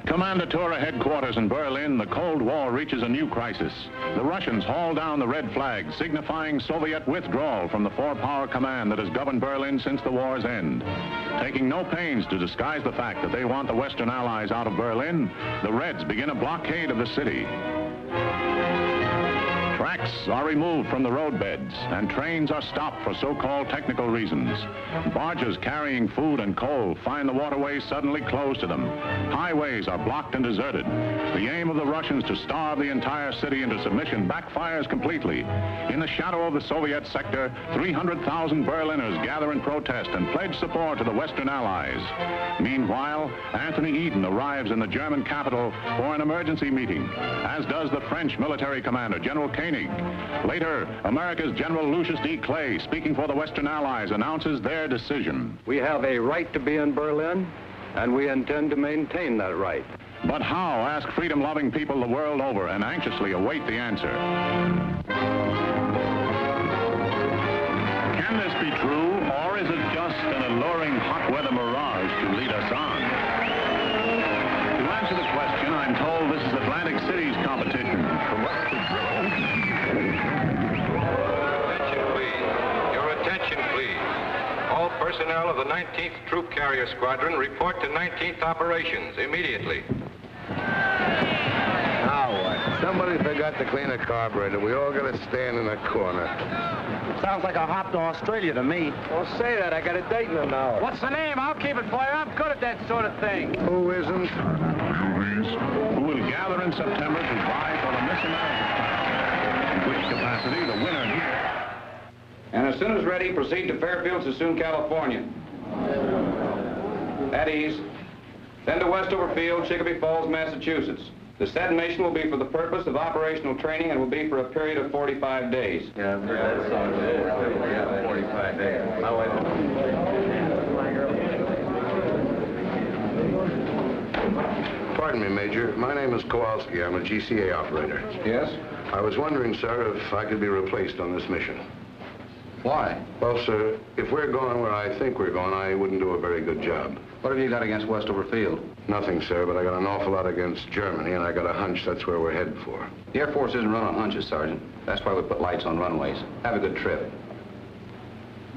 Commandatura headquarters in Berlin, the Cold War reaches a new crisis. The Russians haul down the red flag, signifying Soviet withdrawal from the four-power command that has governed Berlin since the war's end. Taking no pains to disguise the fact that they want the Western Allies out of Berlin, the Reds begin a blockade of the city. Tracks are removed from the roadbeds, and trains are stopped for so-called technical reasons. Barges carrying food and coal find the waterways suddenly closed to them. Highways are blocked and deserted. The aim of the Russians to starve the entire city into submission backfires completely. In the shadow of the Soviet sector, 300,000 Berliners gather in protest and pledge support to the Western Allies. Meanwhile, Anthony Eden arrives in the German capital for an emergency meeting, as does the French military commander, General Koenig. Later, America's General Lucius D. Clay, speaking for the Western Allies, announces their decision. We have a right to be in Berlin, and we intend to maintain that right. But how, ask freedom-loving people the world over and anxiously await the answer. Can this be true, or is it just an alluring hot weather mirage to lead us on? To answer the question, I'm told this is Atlantic City's competition. All personnel of the 19th Troop Carrier Squadron report to 19th Operations immediately. Now what? Somebody forgot to clean a carburetor. We all got to stand in a corner. Sounds like a hop to Australia to me. Don't say that. I got a date in an hour. What's the name? I'll keep it for you. I'm good at that sort of thing. Who isn't? Who will gather in September to vie for the Miss America title, in which capacity the winner here. And as soon as ready, proceed to Fairfield, Sassoon, California. At ease. Then to Westover Field, Chicopee Falls, Massachusetts. The said mission will be for the purpose of operational training and will be for a period of 45 days. Yeah, that sounds good. Yeah, 45 days. Pardon me, Major. My name is Kowalski. I'm a GCA operator. Yes? I was wondering, sir, if I could be replaced on this mission. Why? Well, sir, if we're going where I think we're going, I wouldn't do a very good job. What have you got against Westover Field? Nothing, sir, but I got an awful lot against Germany, and I got a hunch that's where we're headed for. The Air Force isn't run on hunches, Sergeant. That's why we put lights on runways. Have a good trip.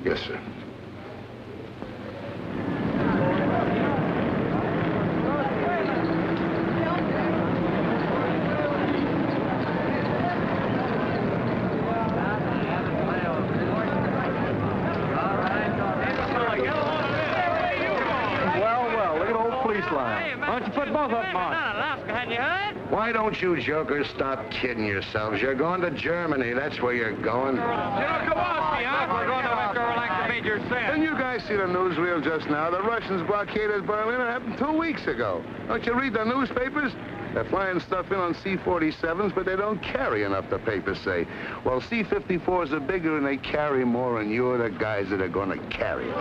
Yes, sir. Why don't you jokers stop kidding yourselves? You're going to Germany. That's where you're going. General Kowalski, we're going to Elector like the Major said. Didn't you guys see the newsreel just now? The Russians blockaded Berlin. It happened 2 weeks ago. Don't you read the newspapers? They're flying stuff in on C-47s, but they don't carry enough, the papers say. Well, C-54s are bigger and they carry more, and you're the guys that are going to carry it.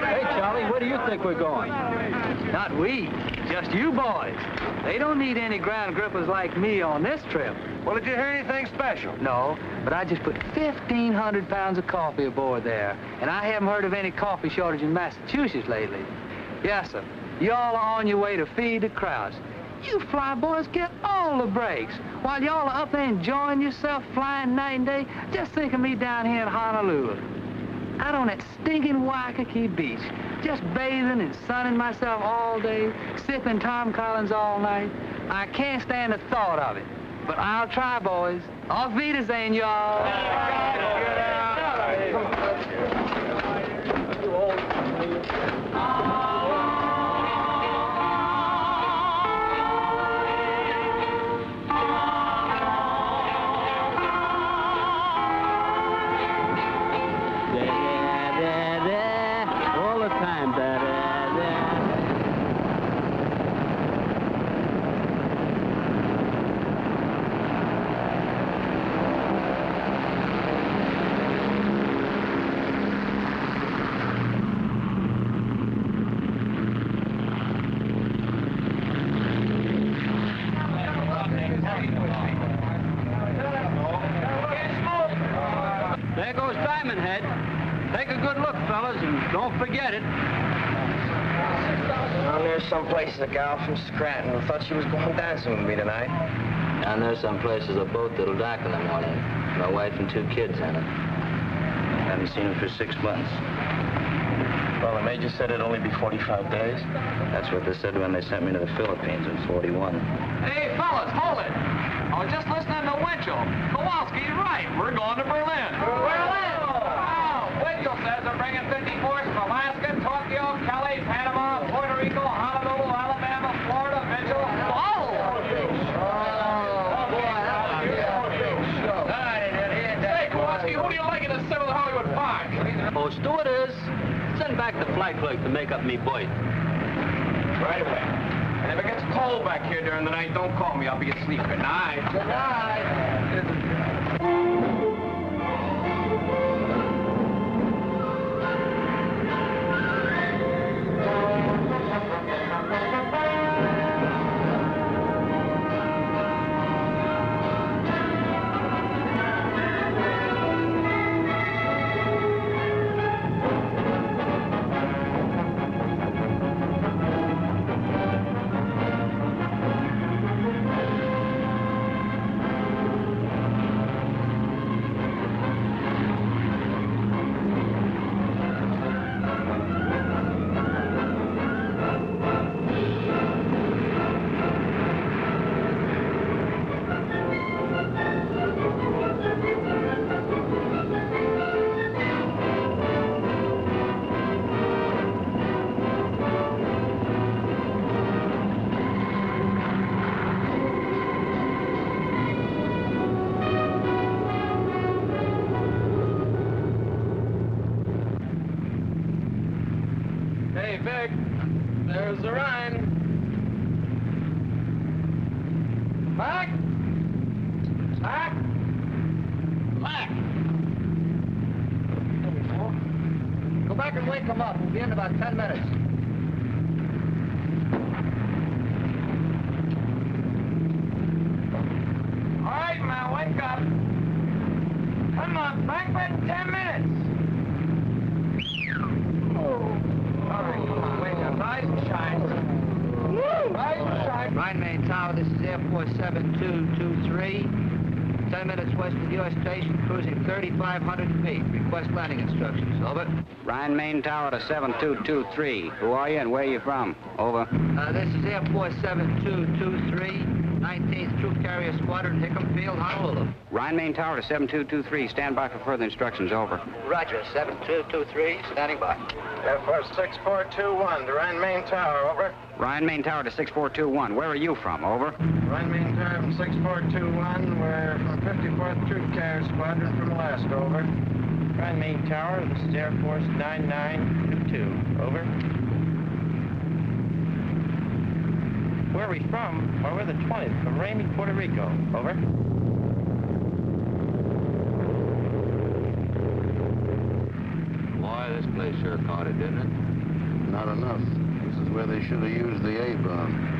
Hey, Charlie, where do you think we're going? Not we, just you boys. They don't need any ground grippers like me on this trip. Well, did you hear anything special? No, but I just put 1,500 pounds of coffee aboard there, and I haven't heard of any coffee shortage in Massachusetts lately. Yes, sir. Y'all are on your way to feed the crowds. You fly boys get all the breaks. While y'all are up there enjoying yourself, flying night and day, just think of me down here in Honolulu. Out on that stinking Waikiki beach, just bathing and sunning myself all day, sipping Tom Collins all night. I can't stand the thought of it. But I'll try, boys. Auf Wiedersehen, y'all. All the time, There goes Diamond Head. Take a good look, fellas, and don't forget it. Down there's some places a gal from Scranton who thought she was going dancing with me tonight. And there's some places a boat that'll dock in the morning. My wife and 2 kids in it. Haven't seen them for 6 months. Well, the major said it'd only be 45 days. That's what they said when they sent me to the Philippines in 41. Hey, fellas, hold it. I was just listening to Winchell. Kowalski's right. We're going to Berlin. Berlin! Oh, Winchell says they're bringing 54s from Alaska, Tokyo, Cali, Panama, Puerto Rico, Honolulu, Alabama, Florida, Mitchell. Oh! Hey, Kowalski, who do you like in the 7th Hollywood 5? Oh, stewardess, send back the flight clerk to make up me berth. Right away. And if it gets cold back here during the night, don't call me. I'll be asleep. Good night. Good night. Vic, there's the Rhine. Mac? Mac? Mac! There we go. Go back and wake him up. We'll be in about 10 minutes. All right, man, wake up. Come on, back by 10 minutes. All right, come on, wake up. Rise and shine. Rise and shine. Rhine Main Tower, this is Air Force 7223. 10 minutes west of the U.S. station, cruising 3,500 feet. Request landing instructions. Over. Rhine Main Tower to 7223. Who are you and where are you from? Over. This is Air Force 7223. 19th Troop Carrier Squadron, Hickam Field, Honolulu. Rhine Main Tower to 7223. Stand by for further instructions. Over. Roger, 7223, standing by. Air Force 6421, the Rhine Main Tower, over. Rhine Main Tower to 6421. Where are you from? Over. Rhine Main Tower from 6421. We're from 54th Troop Carrier Squadron from Alaska, over. Rhine Main Tower, this is Air Force 9922, over. Where are we from? Well, we're the 20th, from Ramey, Puerto Rico, over. Boy, this place sure caught it, didn't it? Not enough. This is where they should have used the A-bomb.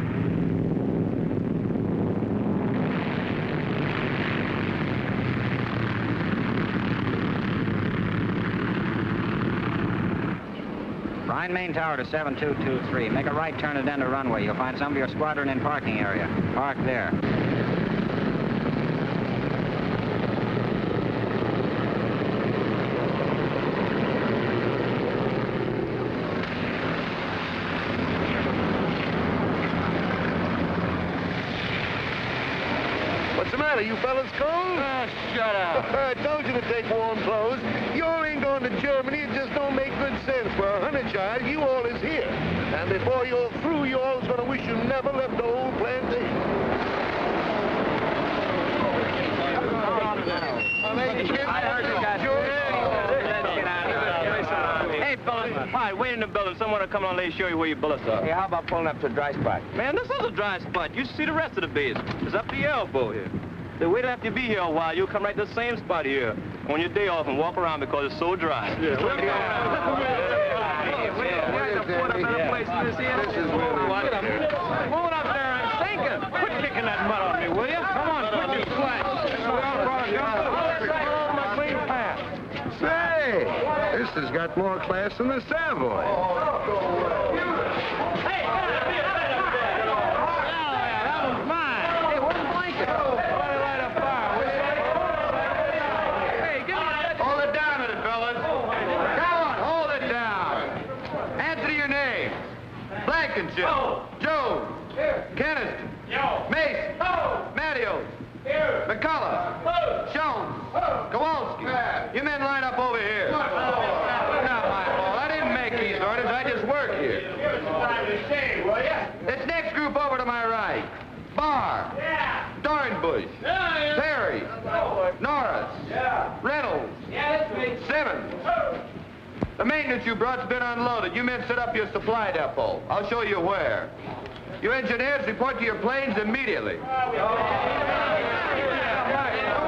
Rhine Main Tower to 7223. Make a right turn and then the runway. You'll find some of your squadron in parking area. Park there. What's the matter? You fellas cold? Shut up. I told you to take warm clothes. You all ain't going to Germany. It just don't make good sense. For a hunter child, you all is here. And before you're through, you all's going to wish you never left the old plantation. I heard you guys. Hey, fellas, hi, wait in the building. Someone will come on and let you show you where your bullets are. Hey, how about pulling up to a dry spot? Man, this is a dry spot. You should see the rest of the base. It's up to your elbow here. Then wait after you be here a while. You'll come right to the same spot here on your day off and walk around because it's so dry. Moving up there and sinking. Quit kicking that mud off me, will you? Come on, quit your slack. Say, this has got more class than the Savoy. Joe. Kenneth. Mace. Matthews. McCullough. Jones. Kowalski. You men line up over here. Not my fault. I didn't make these orders. I just work here. This next group over to my right. Barr. Dornbush. Perry. Norris. Reynolds. Simmons. The maintenance you brought's been unloaded. You men set up your supply depot. I'll show you where. You engineers report to your planes immediately. Now,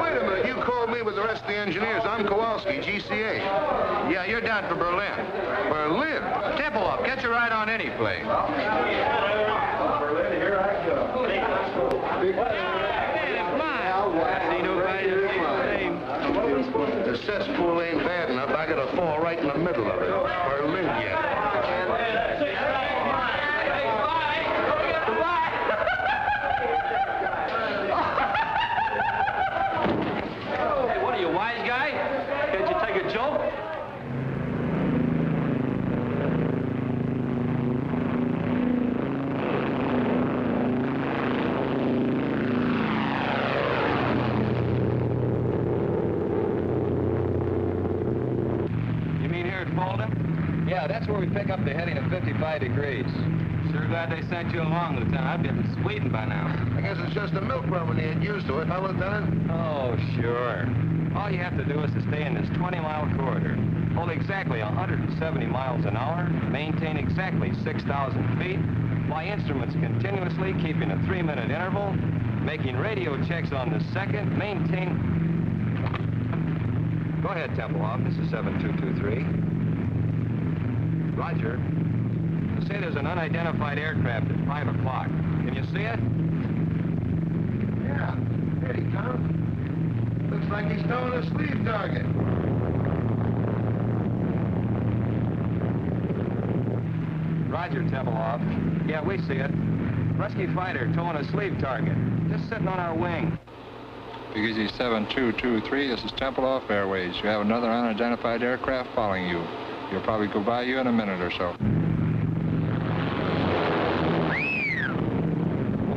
wait a minute. You called me with the rest of the engineers. I'm Kowalski, GCA. Yeah, you're down for Berlin. Berlin? Temple up. Get your ride on any plane. Berlin, here I go. The cesspool ain't bad enough. I gotta fall right in the middle of it. Berlin yet. Hey, what are you, wise guy? Can't you take a joke? Yeah, that's where we pick up the heading of 55 degrees. Sure glad they sent you along, Lieutenant. I'd be in Sweden by now. I guess it's just a milk run when they get used to it, huh, Lieutenant? Oh, sure. All you have to do is to stay in this 20-mile corridor, hold exactly 170 miles an hour, maintain exactly 6,000 feet, fly instruments continuously, keeping a 3-minute interval, making radio checks on the second, maintain... Go ahead, Tempelhoff. This is 7223. Roger. Say there's an unidentified aircraft at 5 o'clock. Can you see it? Yeah. There he comes. Looks like he's throwing a sleeve target. Roger, Tempelhoff. Yeah, we see it. Rescue fighter towing a sleeve target. Just sitting on our wing. BGZ 7223, this is Tempelhoff Airways. You have another unidentified aircraft following you. He'll probably go by you in a minute or so.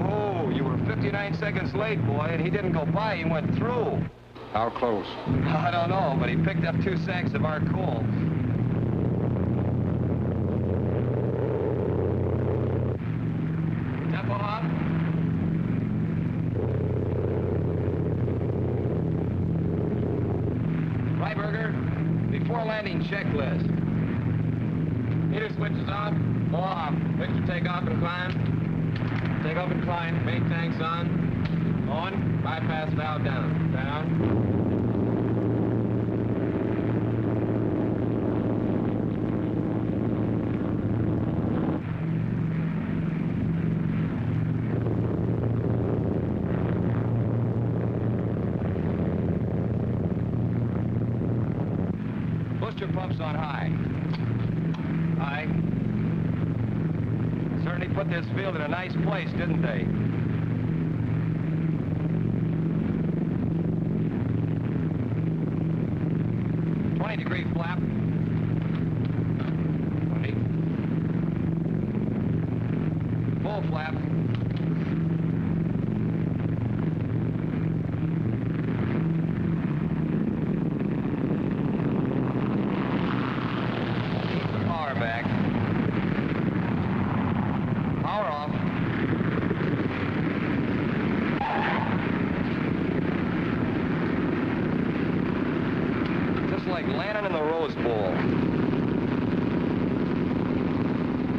Oh, you were 59 seconds late, boy, and he didn't go by, he went through. How close? I don't know, but he picked up 2 sacks of our coal. Tempelhoff? Freiberger, before landing checklist. Meter switches off. Off. Victor, take off and climb. Take off and climb. Main tanks on. On. Bypass valve down. Down. Booster pumps on high. High. Certainly put this field in a nice place, didn't they? Degree flap. 20. Full flap. Power back. Power off. Like landing in the Rose Bowl.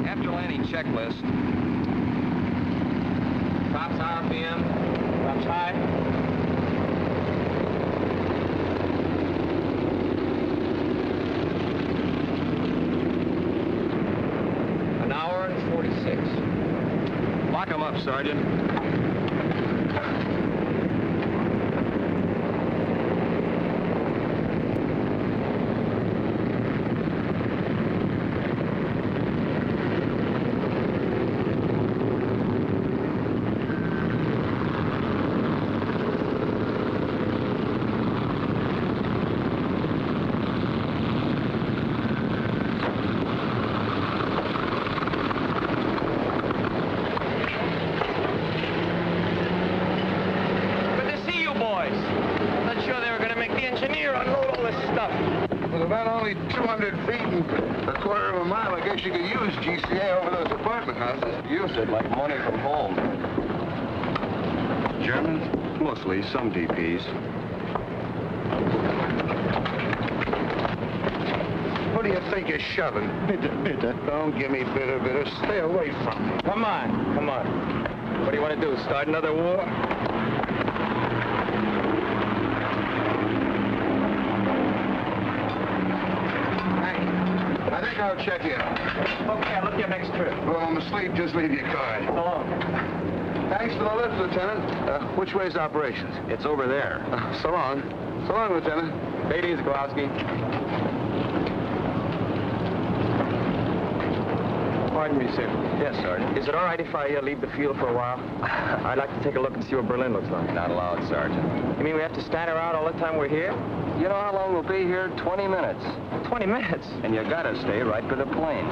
After landing checklist. Tops RPM. Tops high. An hour and 46. Lock 'em up, Sergeant. up? With about only 200 feet and a quarter of a mile, I guess you could use GCA over those apartment houses. Use it like money from home. Germans? Mostly, some DPs. What do you think you're shoving? Bitter. Don't give me bitter. Stay away from me. Come on. What do you want to do, start another war? I think I'll check you out. Okay, I'll look you next trip. Well, I'm asleep. Just leave your card. So long. Thanks for the lift, Lieutenant. Which way's operations? It's over there. So long. So long, Lieutenant. Take it easy, Kowalski. Pardon me, sir. Yes, Sergeant. Is it all right if I leave the field for a while? I'd like to take a look and see what Berlin looks like. Not allowed, Sergeant. You mean we have to stand around all the time we're here? You know how long we'll be here? 20 minutes. 20 minutes? And you gotta stay right for the plane.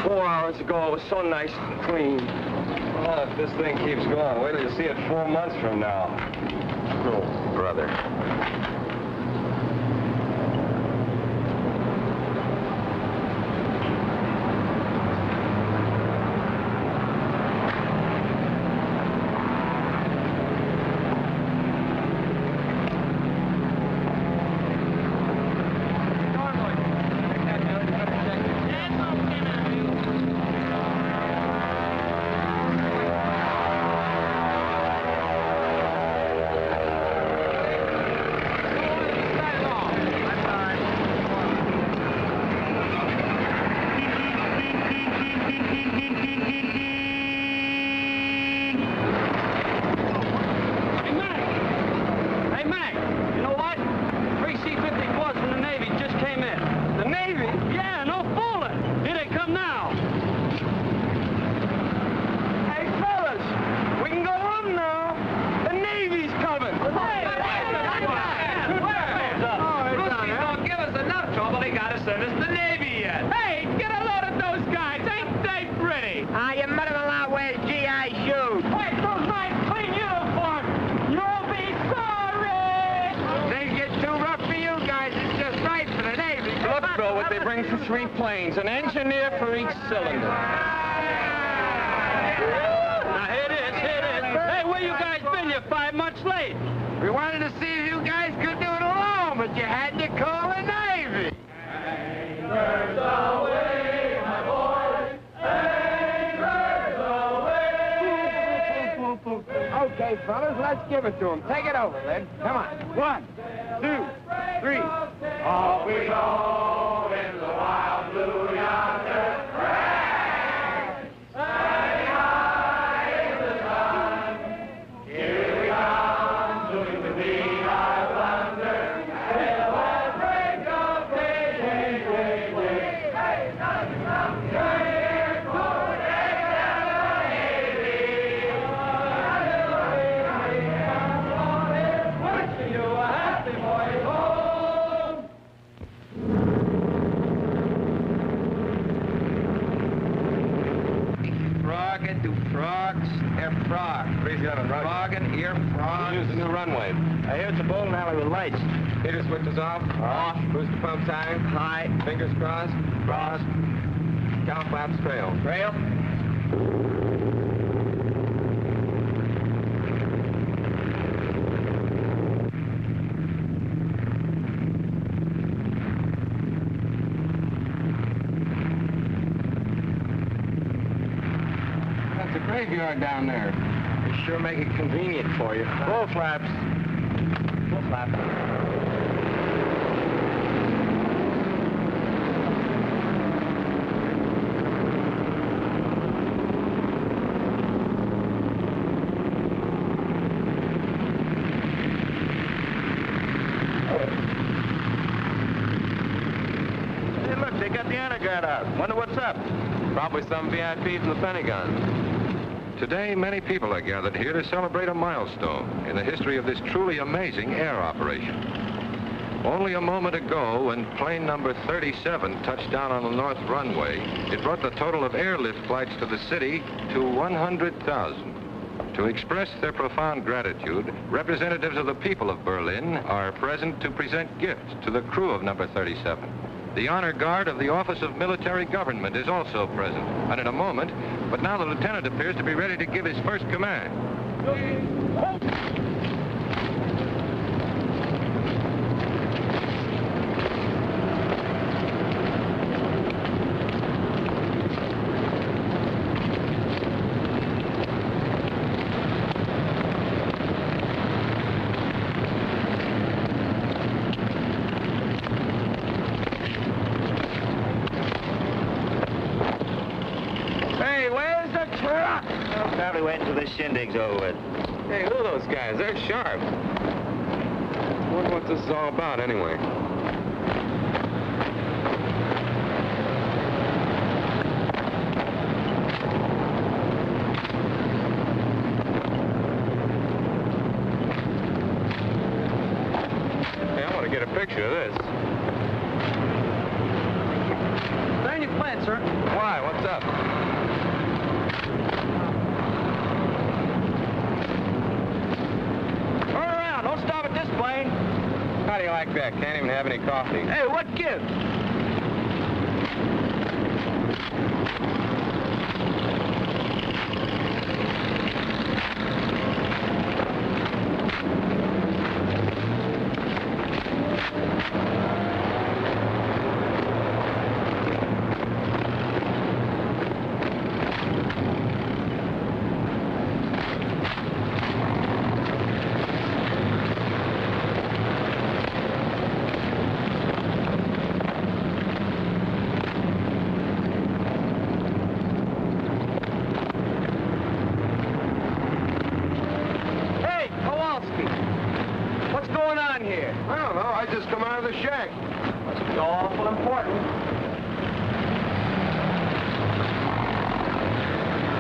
Hours ago, it was so nice and clean. Well, if this thing keeps going, wait till you see it 4 months from now. Oh, brother. Three planes, an engineer for each cylinder. Now, here it is. Hey, where you guys been? You're 5 months late. We wanted to see if you guys could do it alone, but you had to call the Navy. Anchors away, my boys. Anchors away. Okay, fellas, let's give it to them. Take it over, then. Come on. 1, 2, 3. Off we go in the wild blue yonder. Standing high in the sun. Here we come, doing the beat our thunder. With the west break of day. Hey, nothing comes here for the Navy. Wishing you a happy voyage home. Frogging to frogs, air frog. Frogging, ear frog. Use the new runway. I hear it's a bowling alley with lights. Heater switches off. Off. Booster pump time. High. Fingers crossed. Cross. Cow flaps trail. Trail. That's a graveyard down there. They sure make it convenient for you. Full flaps. Full flap. Hey, look, they got the honor guard out. Wonder what's up. Probably some VIP from the Pentagon. Today, many people are gathered here to celebrate a milestone in the history of this truly amazing air operation. Only a moment ago, when plane number 37 touched down on the north runway, it brought the total of airlift flights to the city to 100,000. To express their profound gratitude, representatives of the people of Berlin are present to present gifts to the crew of number 37. The honor guard of the Office of Military Government is also present, and in a moment, but now the lieutenant appears to be ready to give his first command. Shindig's over with. Hey, who are those guys? They're sharp. I wonder what this is all about, anyway. Hey, I want to get a picture of this. Turn your plant, sir. Why? What's up? How do you like that? Can't even have any coffee. Hey, what gives?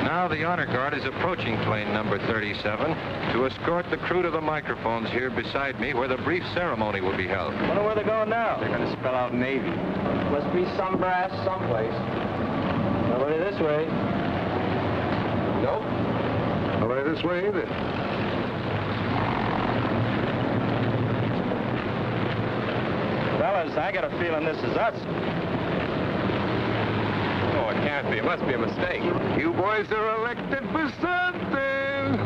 Now the honor guard is approaching plane number 37 to escort the crew to the microphones here beside me where the brief ceremony will be held. Wonder where they're going now. They're going to spell out Navy. Must be some brass someplace. Nobody this way. Nope. Nobody this way either. Fellas, I got a feeling this is us. Oh, it can't be. It must be a mistake. You boys are elected for something.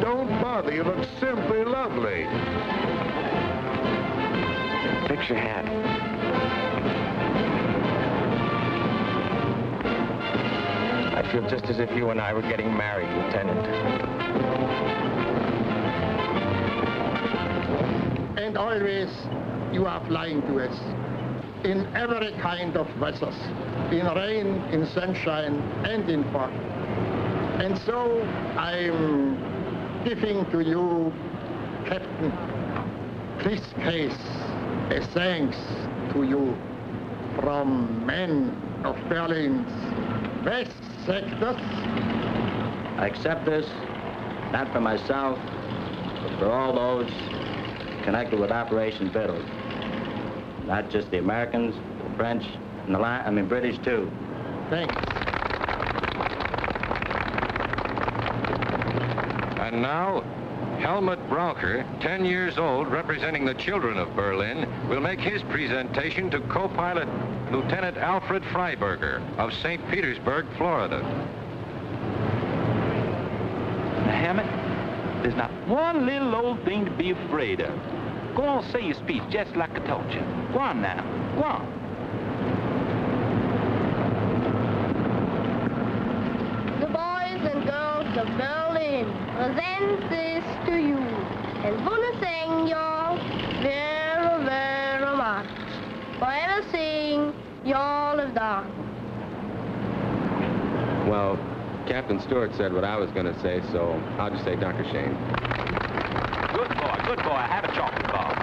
Don't bother. You look simply lovely. Fix your hat. I feel just as if you and I were getting married, Lieutenant. And always you are flying to us in every kind of weathers, in rain, in sunshine, and in fog. And so I'm giving to you, Captain, this case, a thanks to you from men of Berlin's West sectors. I accept this, not for myself, but for all those connected with Operation Biddle. Not just the Americans, the French, and the British too. Thanks. And now, Helmut Braucher, 10 years old, representing the children of Berlin, will make his presentation to co-pilot Lieutenant Alfred Freiberger of St. Petersburg, Florida. Now, Hammett, there's not one little old thing to be afraid of. Go on, say your speech just like I told you. Go on now. Go on. The boys and girls of Berlin present this to you and want to thank y'all very, very much for everything y'all have done. Well, Captain Stewart said what I was going to say, so I'll just say Dr. Shane. Good boy, good boy. Have a chocolate bar.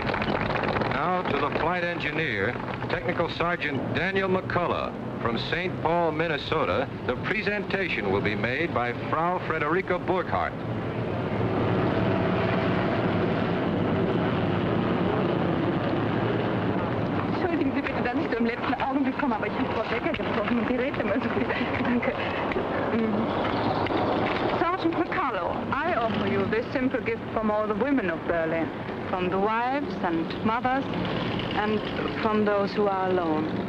Now to the flight engineer, Technical Sergeant Daniel McCullough. From St. Paul, Minnesota, the presentation will be made by Frau Frederica Burkhardt. Entschuldigen Sie bitte, dass ich so im letzten Augenblick komme, aber ich habe Frau Becker gesprochen und die redet immer so viel. Danke. Sergeant McCullough, I offer you this simple gift from all the women of Berlin, from the wives and mothers, and from those who are alone.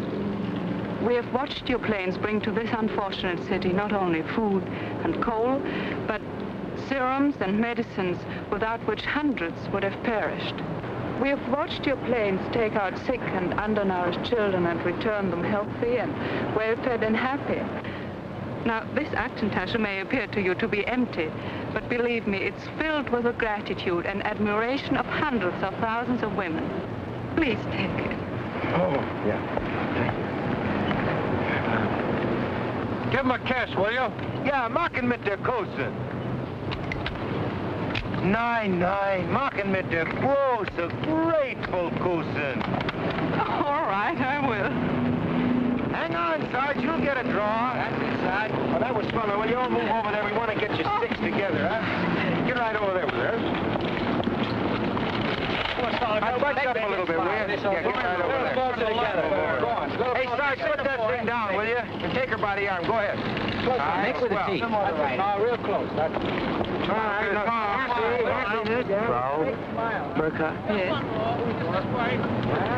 We have watched your planes bring to this unfortunate city not only food and coal, but serums and medicines without which hundreds would have perished. We have watched your planes take out sick and undernourished children and return them healthy and well-fed and happy. Now, this Aktentasche may appear to you to be empty, but believe me, it's filled with the gratitude and admiration of hundreds of thousands of women. Please take it. Oh, yeah. Thank you. Give him a kiss, will you? Ja, machen mit der Großen. Nein, machen mit der große, grateful Großen. All right, I will. Hang on, Sarge, you'll get a draw. That's it, Sarge. Well, that was fun. Will you all move over there? We want to get you six together, huh? Get right over there with her. Butch up a little bit, will you? Yeah, get right over there. Hey, Sarge, put that thing down, will you? And take her by the arm. Go ahead. All right, Mix with the teeth. real close. All right, Frau Burkhardt? Yes.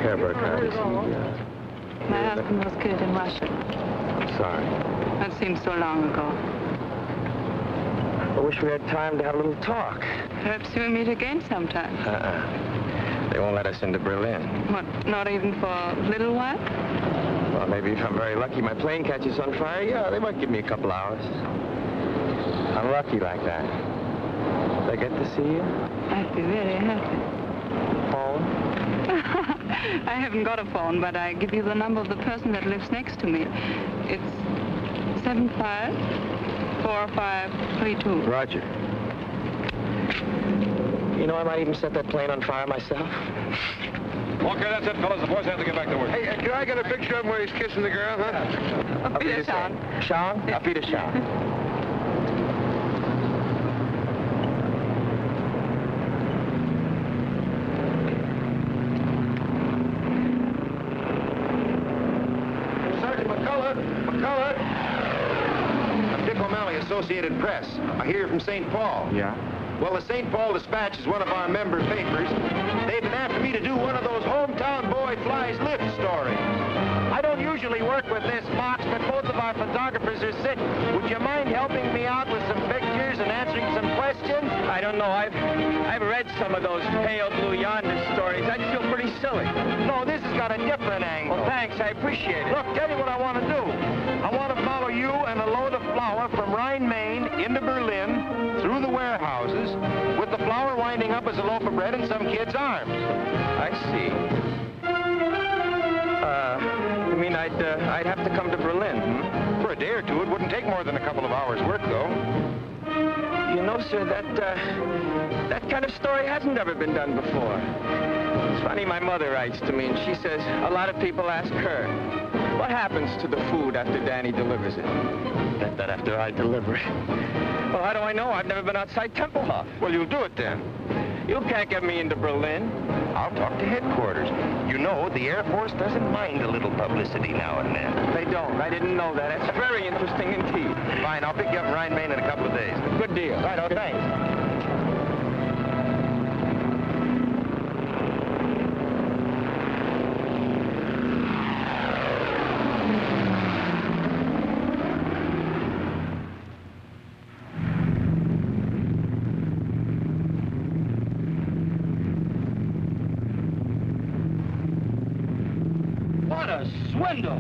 Herr Burkhardt, My husband was killed in Russia. sorry. That seems so long ago. I wish we had time to have a little talk. Perhaps we'll meet again sometime. They won't let us into Berlin. What, not even for a little while? Well, maybe if I'm very lucky, my plane catches on fire, yeah, they might give me a couple hours. I'm lucky like that. Did I get to see you? I'd be very happy. Phone? I haven't got a phone, but I give you the number of the person that lives next to me. It's 754532. Roger. You know, I might even set that plane on fire myself. Okay, that's it, fellas. The boys have to get back to work. Hey, can I get a picture of him where he's kissing the girl, huh? Auf Wiedersehen. Sean? Auf Wiedersehen. Sergeant McCullough! I'm Dick O'Malley, Associated Press. I hear you're from St. Paul. Yeah? Well, the St. Paul Dispatch is one of our member papers. They've been after me to do one of those hometown boy flies lift stories. I don't usually work with this box, but both of our photographers are sick. Would you mind helping me out with some pictures and answering some questions? I don't know. I've read some of those pale blue yonder stories. I'd feel pretty silly. No, this has got a different angle. Well, thanks. I appreciate it. Look, tell you what I want to do. I want to follow you and a load of flour from Rhine, Maine into Berlin, through the warehouses, with the flour winding up as a loaf of bread in some kid's arms. I see. You mean I'd have to come to Berlin, For a day or two, it wouldn't take more than a couple of hours' work, though. You know, sir, that kind of story hasn't ever been done before. It's funny, my mother writes to me, and she says a lot of people ask her, what happens to the food after Danny delivers it? That after I deliver it. Well, how do I know? I've never been outside Tempelhof. Well, you'll do it then. You can't get me into Berlin. I'll talk to headquarters. You know, the Air Force doesn't mind a little publicity now and then. They don't. I didn't know that. That's very interesting indeed. Fine, I'll pick you up in Rhine, Maine in a couple of days. Good deal. Right, oh, thanks. What a swindle!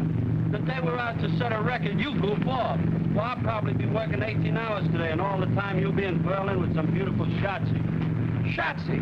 That they were out to set a record, you goof off. Well, I'll probably be working 18 hours today, and all the time you'll be in Berlin with some beautiful Schatzi. Schatzi.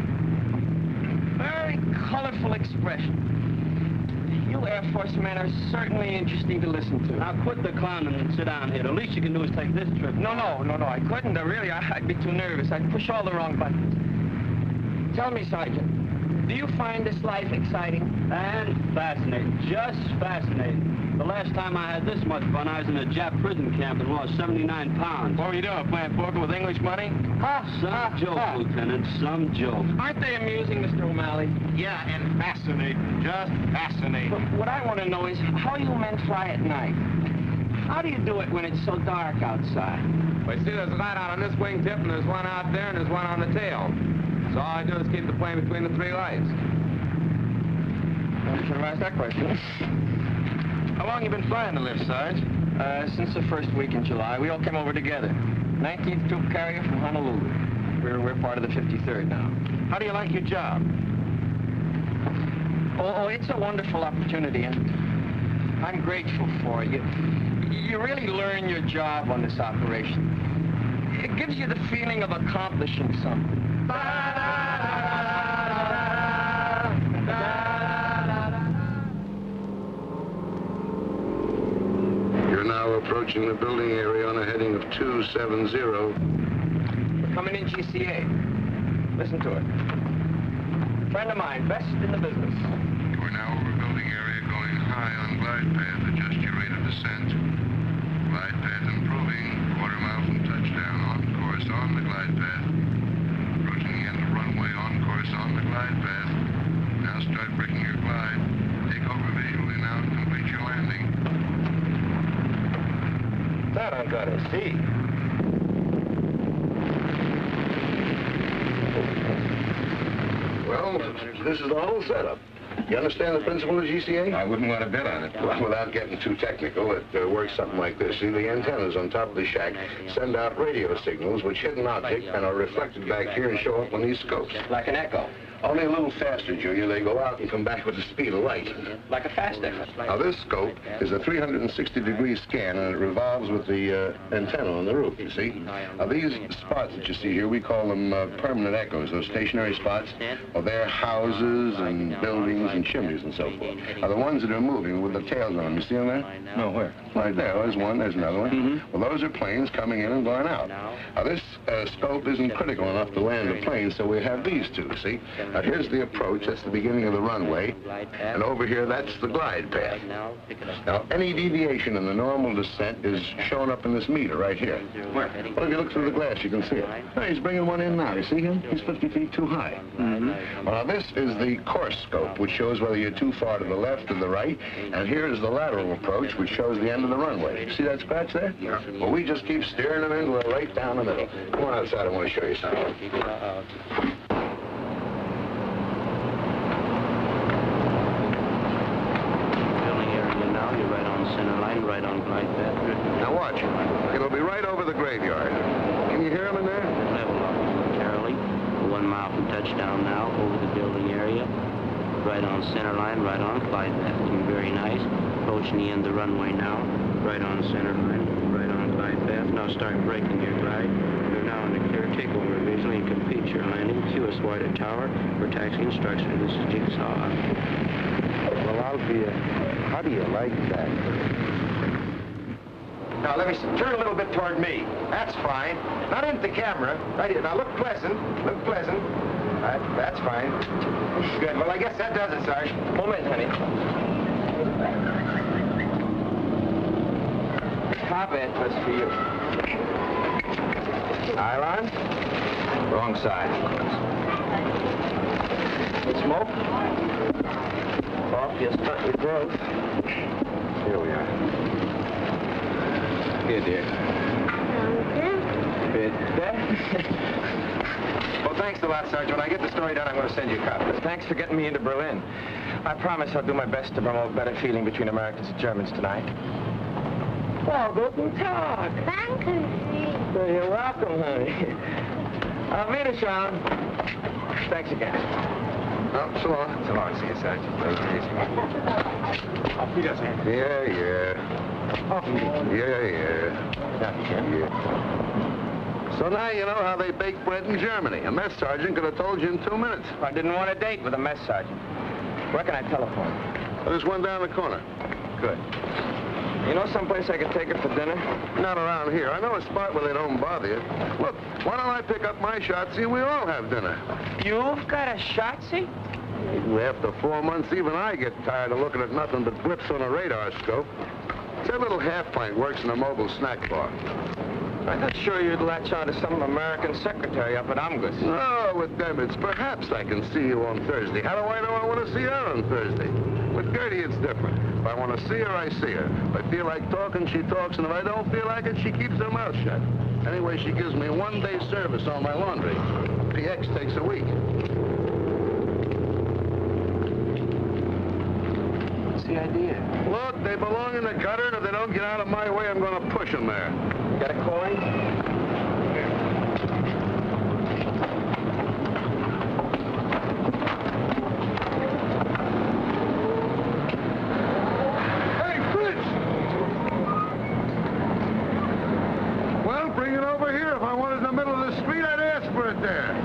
Very colorful expression. You Air Force men are certainly interesting to listen to. Now quit the clowning and sit down here. The least you can do is take this trip. No, I couldn't. Really, I'd be too nervous. I'd push all the wrong buttons. Tell me, Sergeant, Do you find this life exciting? And fascinating. Just fascinating. The last time I had this much fun, I was in a Jap prison camp and lost 79 pounds. What were you doing, playing poker with English money? Some joke, Lieutenant, some joke. Aren't they amusing, Mr. O'Malley? Yeah, and fascinating. Just fascinating. But what I want to know is how you men fly at night. How do you do it when it's so dark outside? Well, you see, there's a light out on this wingtip, and there's one out there, and there's one on the tail. So all I do is keep the plane between the three lights. I should have asked that question. How long you been flying the lift, Sarge? Since the first week in July. We all came over together. 19th troop carrier from Honolulu. We're part of the 53rd now. How do you like your job? Oh, it's a wonderful opportunity, and I'm grateful for it. You really learn your job on this operation. It gives you the feeling of accomplishing something. You're now approaching the building area on a heading of 270. We're coming in GCA. Listen to it. Friend of mine, best in the business. We're now over building area going high on glide path. Adjust your rate of descent. Glide path improving. Quarter mile from touchdown. On course on the glide path. Approaching the end of runway on course on the glide path. Now start breaking your glide. Take over visually now and complete your landing. That I'm gonna see. Well, this is the whole setup. You understand the principle of GCA? I wouldn't want to bet on it. Well, without getting too technical, it works something like this. See, the antennas on top of the shack send out radio signals which hit an object and are reflected back here and show up on these scopes. Like an echo. Only a little faster, Junior. They go out and come back with the speed of light. Like a fast echo. Now, this scope is a 360-degree scan, and it revolves with the antenna on the roof, you see. Now, these spots that you see here, we call them permanent echoes. Those stationary spots, well, they're houses and buildings and chimneys and so forth. Now, the ones that are moving with the tails on them, you see them there? No, where? Right there. There's one, there's another one. Well, those are planes coming in and going out. Now, this scope isn't critical enough to land a plane, so we have these two, see? Now, here's the approach. That's the beginning of the runway. And over here, that's the glide path. Now, any deviation in the normal descent is shown up in this meter right here. Where? Well, if you look through the glass, you can see it. Oh, he's bringing one in now. You see him? He's 50 feet too high. Well, now, this is the course scope, which shows whether you're too far to the left or the right. And here is the lateral approach, which shows the end of the runway. See that scratch there? Yeah. Well, we just keep steering them in. We're right down the middle. Come on outside. I want to show you something. Right on glide path. Now watch. It'll be right over the graveyard. Can you hear him in there? Level off momentarily. 1 mile from touchdown now, over the building area. Right on center line, right on glide path. Looking very nice. Approaching the end of the runway now. Right on center line, right on glide path. Now start breaking your glide. You're now in the clear takeover visually and complete your landing. QS White Tower for taxi instruction. This is Jigsaw. Well, Alfie, how do you like that? Now, let me turn a little bit toward me. That's fine. Not into the camera. Right here. Now, look pleasant. Look pleasant. That's fine. Good. Well, I guess that does it, Sarge. Moment, honey. Top end was for you. Nylon? Wrong side, of course. Smoke? Off your stunt your growth. Here we are. Here, dear. Bit there. Well, thanks a lot, Sergeant. When I get the story done, I'm going to send you a copy. Thanks for getting me into Berlin. I promise I'll do my best to promote better feeling between Americans and Germans tonight. Oh, guten Tag. Danke. You're welcome, honey. Auf Wiedersehen. Thanks again. Oh, so long. So long. See you, Sergeant. Auf Wiedersehen. Yeah. So now you know how they bake bread in Germany. A mess sergeant could have told you in 2 minutes. I didn't want a date with a mess sergeant. Where can I telephone? There's one down the corner. Good. You know someplace I could take her for dinner? Not around here. I know a spot where they don't bother you. Look, why don't I pick up my shotzi and we all have dinner? You've got a shotzi? After 4 months, even I get tired of looking at nothing but blips on a radar scope. That little half pint works in a mobile snack bar. I thought sure you'd latch on to some American secretary up at Omgus. Oh, with them, it's perhaps I can see you on Thursday. How do I know I want to see her on Thursday? With Gertie, it's different. If I want to see her, I see her. If I feel like talking, she talks, and if I don't feel like it, she keeps her mouth shut. Anyway, she gives me 1 day service on my laundry. PX takes a week. What's the idea? Look, they belong in the gutter, and if they don't get out of my way, I'm going to push them there. Got a coin? Hey, Fritz! Well, bring it over here. If I wanted it in the middle of the street, I'd ask for it there.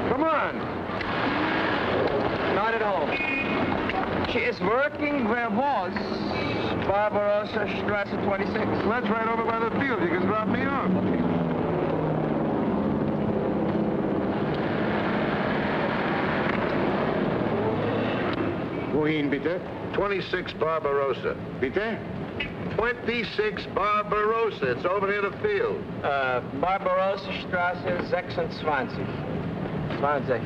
Come on. Not at home. She is working where was Barbarossa Strasse 26. That's right over by the field. You can drop me off. Wohin bitte? 26 Barbarossa. Bitte? 26 Barbarossa. It's over near the field. Barbarossa Strasse 26. 20.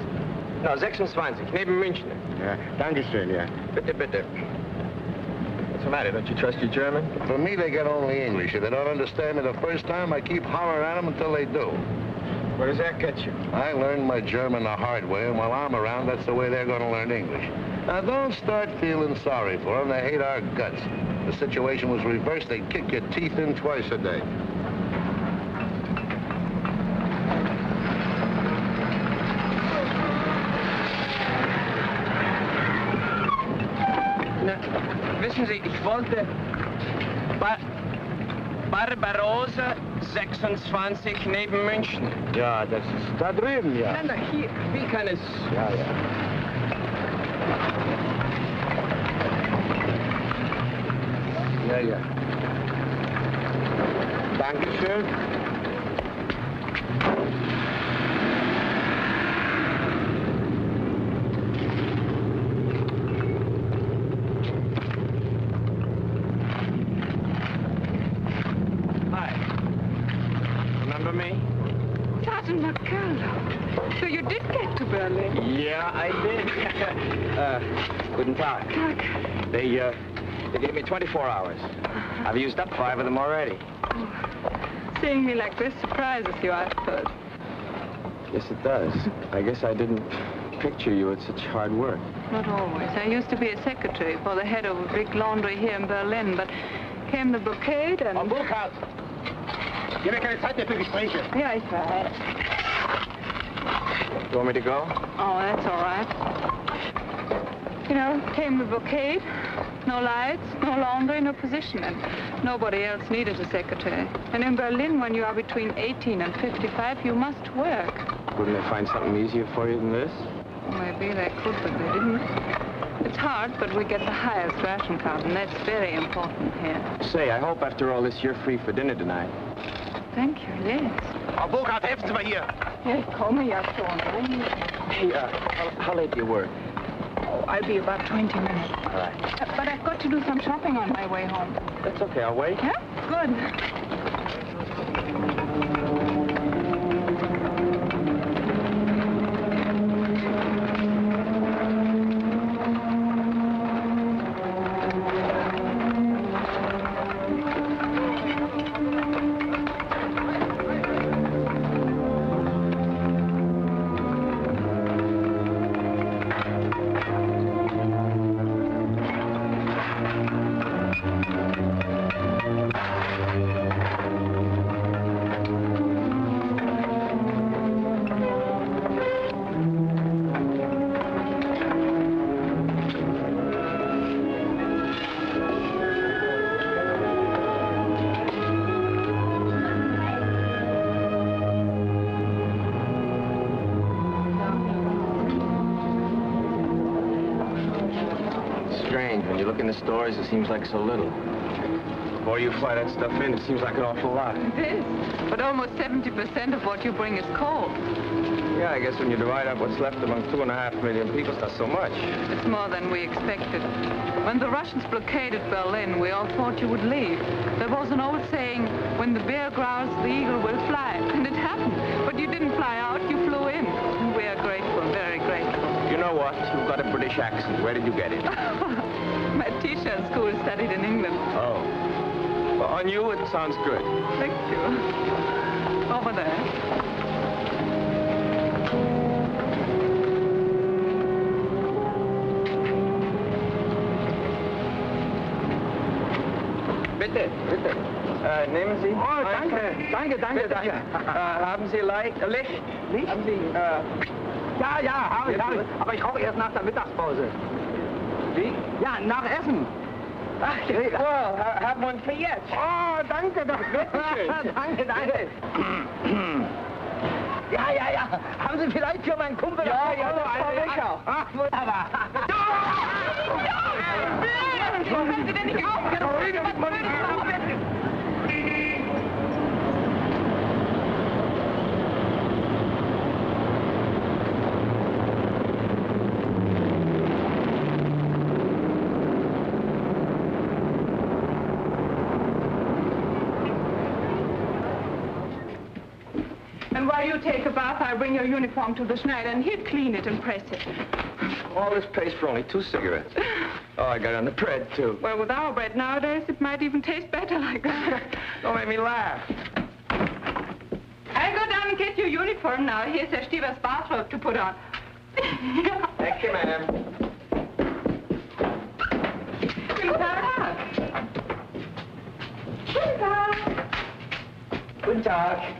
No, 26, neben München. Ja, danke schön, ja. Bitte, bitte. What's the matter? Don't you trust your German? For me, they get only English. If they don't understand me the first time, I keep hollering at them until they do. Where does that get you? I learned my German the hard way, and while I'm around, that's the way they're going to learn English. Now, don't start feeling sorry for them. They hate our guts. If the situation was reversed, they'd kick your teeth in twice a day. Wissen Sie, ich wollte Barbarossa 26 neben München. Ja, das ist da drüben, ja. Nein, hier, wie kann es... Ja, ja. Ja, ja. Dankeschön. Sergeant McCullough. So you did get to Berlin? Yeah, I did. Guten Tag. Tag. They gave me 24 hours. I've used up 5 of them already. Oh, seeing me like this surprises you, I suppose. Yes, it does. I guess I didn't picture you at such hard work. Not always. I used to be a secretary for the head of a big laundry here in Berlin, but came the blockade and... Frau Burkhardt! Hier wäre keine Zeit mehr für Gespräche. Yeah, ich weiß. You want me to go? Oh, that's all right. You know, came the blockade. No lights, no laundry, no position, and nobody else needed a secretary. And in Berlin, when you are between 18 and 55, you must work. Couldn't they find something easier for you than this? Maybe they could, but they didn't. It's hard, but we get the highest ration card, and that's very important here. Say, I hope after all this you're free for dinner tonight. Thank you, yes. Frau Burkhardt, helfen Sie mal hier. Ja, ich komme ja schon. Hey, how late do you work? Oh, I'll be about 20 minutes. All right. But I've got to do some shopping on my way home. That's okay, I'll wait. Yeah? Good. Strange, when you look in the stores, it seems like so little. Before you fly that stuff in, it seems like an awful lot. It is. But almost 70% of what you bring is coal. Yeah, I guess when you divide up what's left among 2.5 million people, it's not so much. It's more than we expected. When the Russians blockaded Berlin, we all thought you would leave. There was an old saying, when the bear growls, the eagle will fly. And it happened. But you didn't fly out, you flew in. And we are grateful, very grateful. You know what? You've got a British accent. Where did you get it? My teacher at school studied in England. Oh. Well, on you, it sounds good. Thank you. Over there. Bitte, bitte. Nehmen Sie. Oh, danke. Danke, danke, Bitte. danke. Haben Sie Licht? Licht? Haben Sie, Ja, habe ich. Aber ich rauche erst nach der Mittagspause. Wie? Ja, nach Essen. Ach, well, have one for jetzt. Oh, danke, danke. Danke, danke. Ja. Haben Sie vielleicht für meinen Kumpel... Ja, ich auch. Ach, wunderbar. Können Sie denn nicht aufhören? And while you take a bath, I'll bring your uniform to the Schneider, and he'll clean it and press it. All this pays for only 2 cigarettes. Oh, I got on the bread, too. Well, with our bread nowadays, it might even taste better like that. Don't make me laugh. I'll go down and get your uniform now. Here's Herr Stieber's bathrobe to put on. Thank you, ma'am. Guten Tag. Guten Tag. Guten Tag.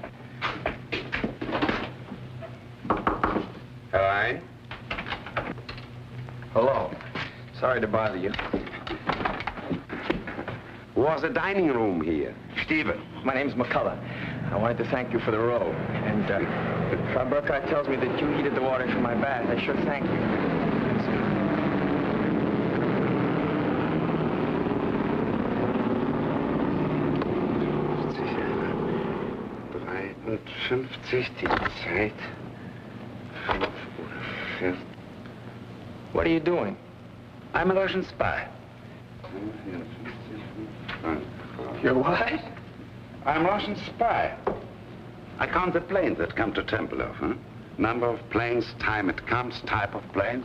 Hello? Hello. Sorry to bother you. Was a dining room here? Stieber, my name's McCullough. I wanted to thank you for the robe. And Frau Burkhardt tells me that you heated the water for my bath. I sure thank you. 53, die Zeit. 5 Uhr 4. What are you doing? I'm a Russian spy. You're what? I'm a Russian spy. I count the planes that come to Tempelhof, huh? Number of planes, time it comes, type of plane.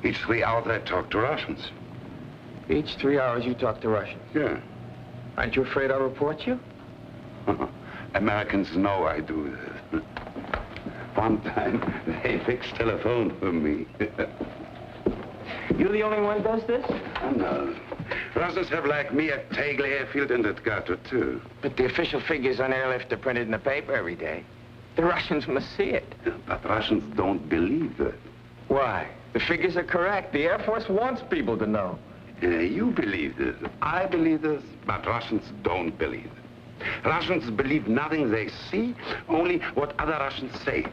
Each 3 hours I talk to Russians. Each 3 hours you talk to Russians? Yeah. Aren't you afraid I'll report you? Americans know I do this. One time, they fixed telephone for me. You the only one who does this? No. Russians have, like me, a Tegel airfield in that gutter, too. But the official figures on airlift are printed in the paper every day. The Russians must see it. But Russians don't believe that. Why? The figures are correct. The Air Force wants people to know. You believe this. I believe this, but Russians don't believe it. Russians believe nothing they see, only what other Russians say.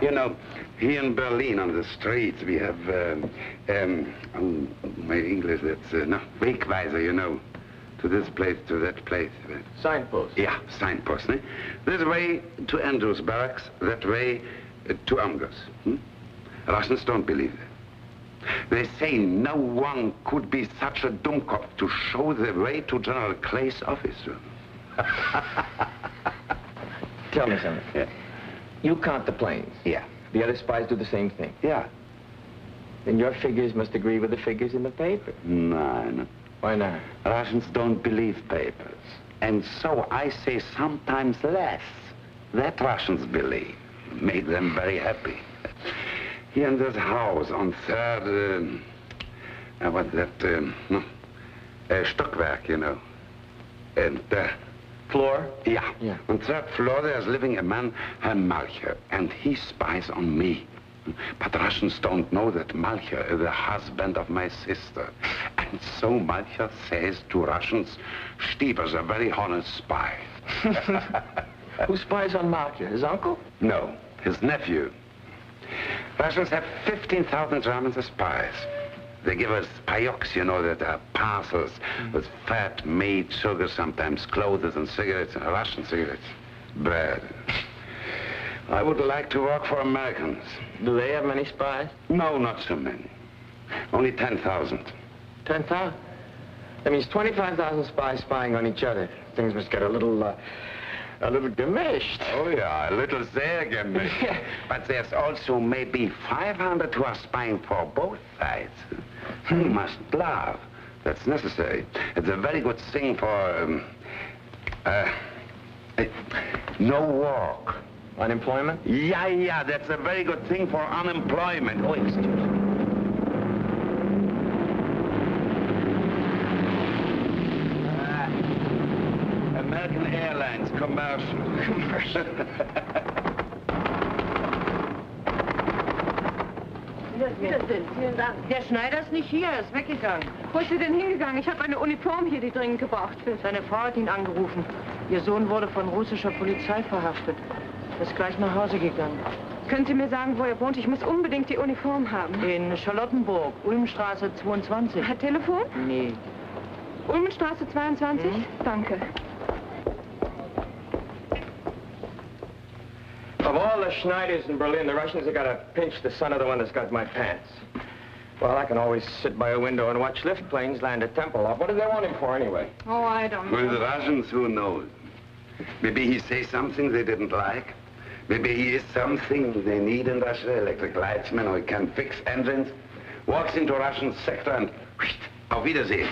You know, here in Berlin on the streets we have, my English, that's, no, Wegweiser, you know, to this place, to that place. Signpost? Yeah, signpost, eh? This way to Andrews Barracks, that way to Amgos. Russians don't believe that. They say no one could be such a dummkopf to show the way to General Clay's office. Tell me something. Yeah. You count the planes. Yeah. The other spies do the same thing. Yeah. Then your figures must agree with the figures in the paper. No. Why not? Russians don't believe papers. And so I say sometimes less that Russians believe. Make them very happy. Here in this house on 3rd, what's that, Stockwerk, you know. And, floor? Yeah. Yeah. On 3rd floor there's living a man, Herr Malcher, and he spies on me. But Russians don't know that Malcher is the husband of my sister. And so Malcher says to Russians, Stieber's a very honest spy. Who spies on Malcher? His uncle? No, his nephew. Russians have 15,000 Germans as spies. They give us payoks, you know, that are parcels with fat, meat, sugar, sometimes clothes and cigarettes, Russian cigarettes. Bad. I would like to work for Americans. Do they have many spies? No, not so many. Only 10,000. 10,000? That means 25,000 spies spying on each other. Things must get a little gemished. Oh, yeah, a little sehr gemished. But there's also maybe 500 who are spying for both sides. You must laugh. That's necessary. It's a very good thing for, no work. Unemployment? Yeah, that's a very good thing for unemployment. Oh, excuse me. American Airlines, commercial. Vielen Dank. Der Schneider ist nicht hier, er ist weggegangen. Wo ist er denn hingegangen? Ich habe eine Uniform hier, die dringend gebraucht wird. Seine Frau hat ihn angerufen. Ihr Sohn wurde von russischer Polizei verhaftet. Er ist gleich nach Hause gegangen. Können Sie mir sagen, wo er wohnt? Ich muss unbedingt die Uniform haben. In Charlottenburg, Ulmstraße 22. Hat Telefon? Nee. Ulmenstraße 22? Danke. Of all the Schneiders in Berlin, the Russians have got to pinch the son of the one that's got my pants. Well, I can always sit by a window and watch lift planes land at Tempelhof. What do they want him for, anyway? Oh, I don't know. With the Russians, who knows? Maybe he says something they didn't like. Maybe he is something they need in Russia, electric lightsman, or he can fix engines. Walks into a Russian sector and auf Wiedersehen.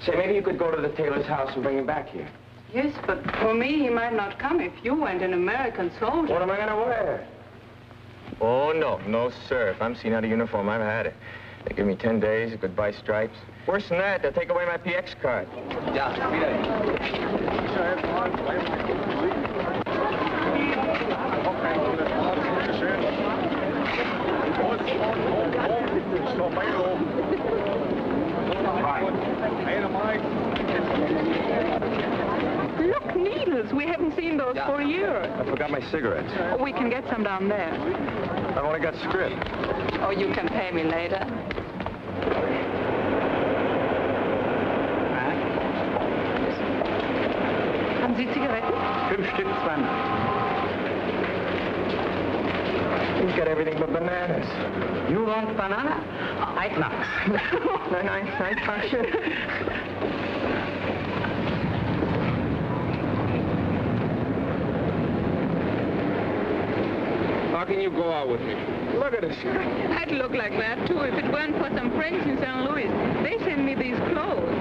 Say, maybe you could go to the tailor's house and bring him back here. Yes, but for me, he might not come if you and an American soldier. What am I going to wear? Oh, no, sir. If I'm seen out of uniform, I've had it. They give me 10 days, goodbye stripes. Worse than that, they'll take away my PX card. Ja, Look, needles. We haven't seen those for a year. I forgot my cigarettes. Oh, we can get some down there. I've only got script. Oh, you can pay me later. Haben Sie Zigaretten? 5 Stück, 2 He's got everything but bananas. You want banana? I'd not. Nein, danke. How can you go out with me? Look at us. I'd look like that, too, if it weren't for some friends in St. Louis. They send me these clothes.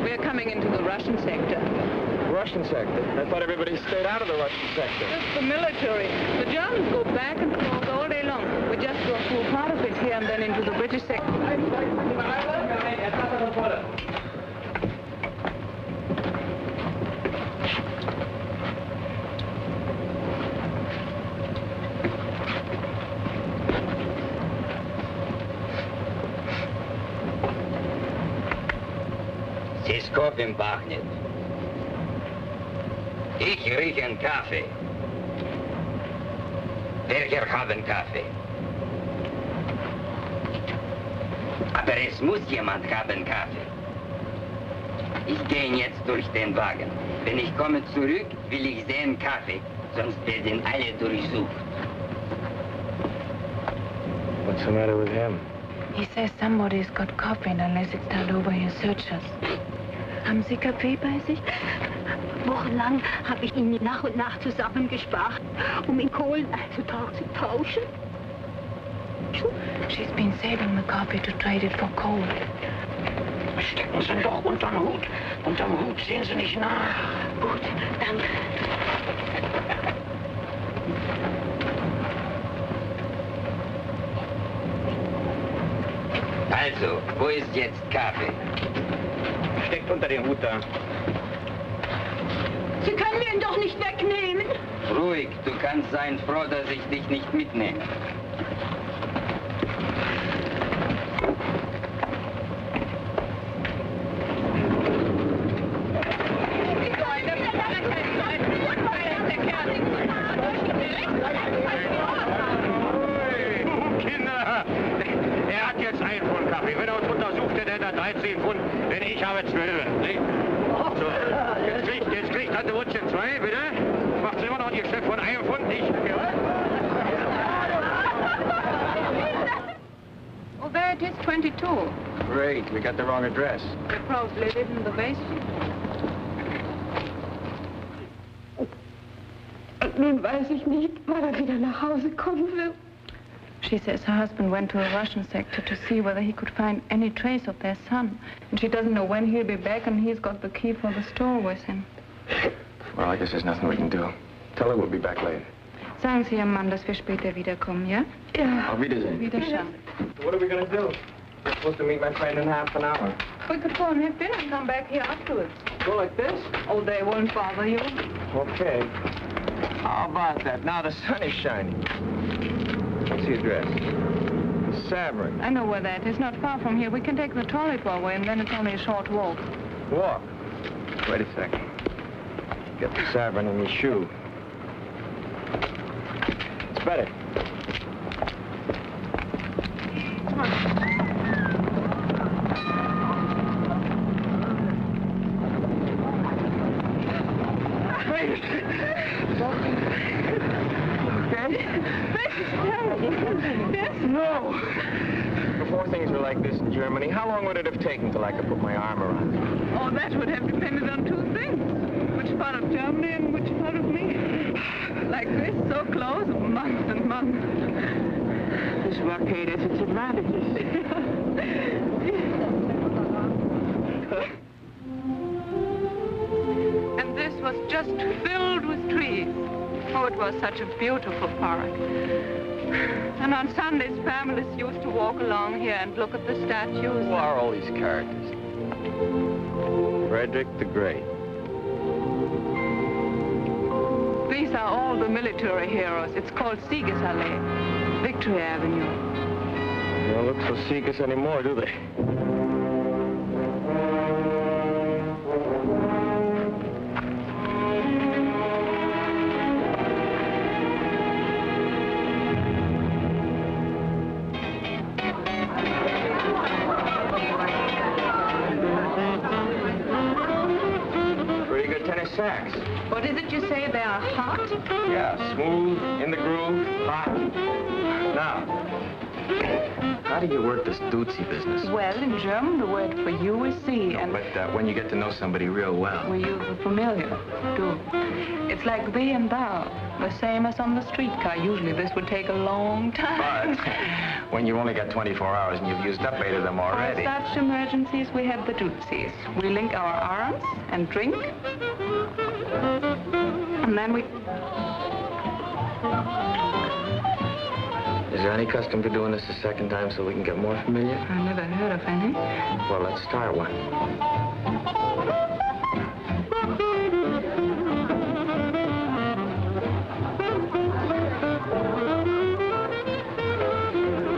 We're coming into the Russian sector. Russian sector? I thought everybody stayed out of the Russian sector. Just the military. The Germans go back and forth all day long. We just go through part of it here and then into the British sector. Здесь кофе пахнет. Ich rieche einen Kaffee. Welcher haben Kaffee? Aber es muss jemand haben Kaffee. Ich gehe jetzt durch den Wagen. Wenn ich komme zurück, will ich sehen Kaffee, sonst werden alle durchsucht. What's the matter with him? He says somebody's got coffee unless it's turned over his searchers. Haben Sie Kaffee bei sich? Wochenlang habe ich ihn nach und nach zusammengespart, in Kohlen zu tauschen. She's been saving the coffee to trade it for coal. Stecken Sie doch unterm Hut. Unterm Hut sehen Sie nicht nach. Gut, danke. Also, wo ist jetzt Kaffee? Steckt unter den Hut da. Sie können mir ihn doch nicht wegnehmen. Ruhig, du kannst sein froh, dass ich dich nicht mitnehme. Ich bin aus untersuchte der 13 Pfund, denn ich habe 12. So, jetzt kriegt Tante Wutschen 2, bitte. Macht sie immer noch ein Geschäft von 1 Pfund, nicht? Oh, there it is, 22. Great, we got the wrong address. They probably live in the basement. Nun weiß ich nicht, wann wieder nach Hause kommen wird. She says her husband went to a Russian sector to see whether he could find any trace of their son. And she doesn't know when he'll be back, and he's got the key for the store with him. Well, I guess there's nothing we can do. Tell her we'll be back later. Sagen Sie Ihrem Mann, dass wir später wiederkommen, ja? Ja. Auf Wiedersehen. Wiederschauen. What are we going to do? We're supposed to meet my friend in half an hour. We could go and have dinner and come back here afterwards. Go like this? Oh, they won't bother you. Okay. How about that? Now the sun is shining. What's the address? Savern. I know where that is. Not far from here. We can take the trolley away, and then it's only a short walk. Walk? Wait a second. Get the Savern in your shoe. It's better. Come on. Wait. Yes? No. Before things were like this in Germany, how long would it have taken till I could put my arm around you? Oh, that would have depended on 2 things. Which part of Germany and which part of me. Like this, so close, months and months. This blockade has its advantages. And this was just filled with trees. Oh, it was such a beautiful park. And on Sundays, families used to walk along here and look at the statues. Who are all these characters? Frederick the Great. These are all the military heroes. It's called Siegesallee, Victory Avenue. They don't look so Sieges anymore, do they? Sacks. What is it you say? They are hot? Yeah, smooth, in the groove, hot. Now, how do you work this Dutzy business? Well, in German, the word for you is Sie, and... But when you get to know somebody real well... We use the familiar, too. It's like thee and thou, the same as on the streetcar. Usually this would take a long time. But when you've only got 24 hours and you've used up 8 of them already... For such emergencies, we have the Dutzys. We link our arms and drink, and then we... Is there any custom to doing this a second time so we can get more familiar? I never heard of any. Well, let's start one.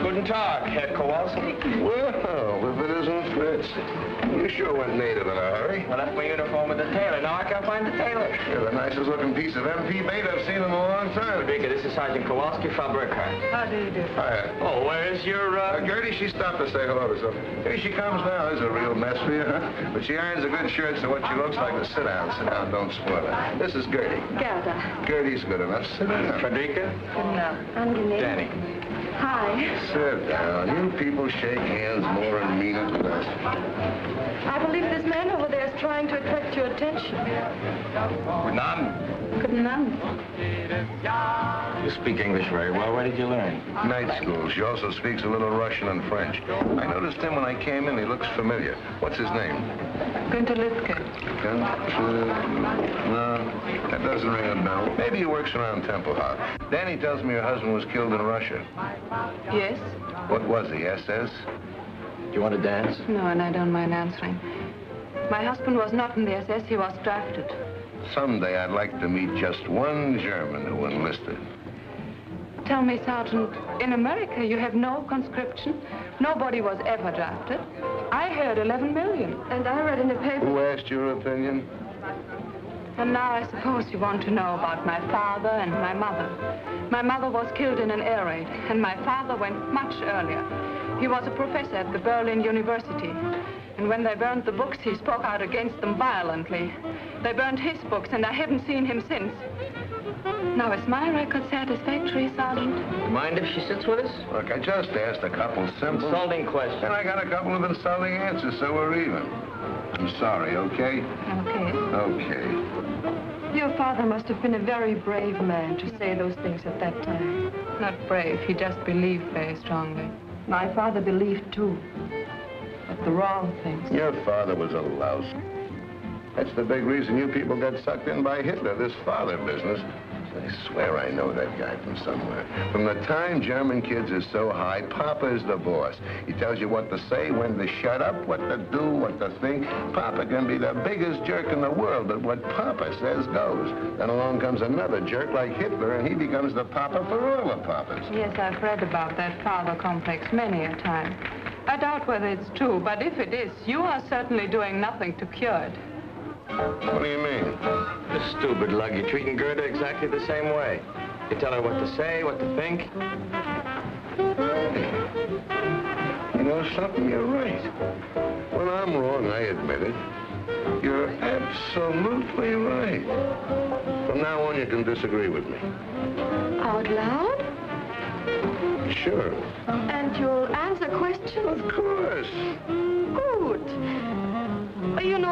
Guten Tag, Herr Kowalski. Well, if it isn't Fritz. You sure went native in a hurry. I left my uniform with the tailor. Now I can't find the tailor. You're the nicest looking piece of MP bait I've seen in a long time. Frederica, this is Sergeant Kowalski from Burkhardt. How do you do? Hiya. Oh, where's your, Gertie, she stopped to say hello to something. Here she comes now. There's a real mess for you, huh? But she irons a good shirt, so what she looks like is sit down, don't spoil it. This is Gertie. Gerda. Gertie's good enough. Sit down. Frederica? Good enough. Angenehm. Danny. Hi. Sit down. You people shake hands more and mean it than that. I believe this man over there is trying to attract your attention. Guten Abend. Guten Abend. You speak English very well. Where did you learn? Night school. She also speaks a little Russian and French. I noticed him when I came in. He looks familiar. What's his name? Günther Lütke. No, that doesn't ring a bell. Maybe he works around Tempelhof. Danny tells me your husband was killed in Russia. Yes? What was he, SS? Do you want to dance? No, and I don't mind answering. My husband was not in the SS. He was drafted. Someday I'd like to meet just one German who enlisted. Tell me, Sergeant, in America you have no conscription? Nobody was ever drafted? I heard 11 million. And I read in the paper... Who asked your opinion? And now I suppose you want to know about my father and my mother. My mother was killed in an air raid, and my father went much earlier. He was a professor at the Berlin University. And when they burned the books, he spoke out against them violently. They burned his books, and I haven't seen him since. Now, is my record satisfactory, Sergeant? Mind if she sits with us? Look, I just asked a couple simple... Insulting questions. And I got a couple of insulting answers, so we're even. I'm sorry, okay? Okay. Okay. Your father must have been a very brave man to say those things at that time. Not brave, he just believed very strongly. My father believed, too. But the wrong things. Your father was a louse. That's the big reason you people got sucked in by Hitler, this father business. I swear I know that guy from somewhere. From the time German kids are so high, Papa is the boss. He tells you what to say, when to shut up, what to do, what to think. Papa can be the biggest jerk in the world, but what Papa says goes. Then along comes another jerk like Hitler, and he becomes the Papa for all the Papas. Yes, I've read about that father complex many a time. I doubt whether it's true, but if it is, you are certainly doing nothing to cure it. What do you mean? The stupid lug. You're treating Gerda exactly the same way. You tell her what to say, what to think. You know something? You're right. When I'm wrong, I admit it. You're absolutely right. From now on, you can disagree with me. Out loud? Sure. And you'll answer questions? Of course. Good. You know,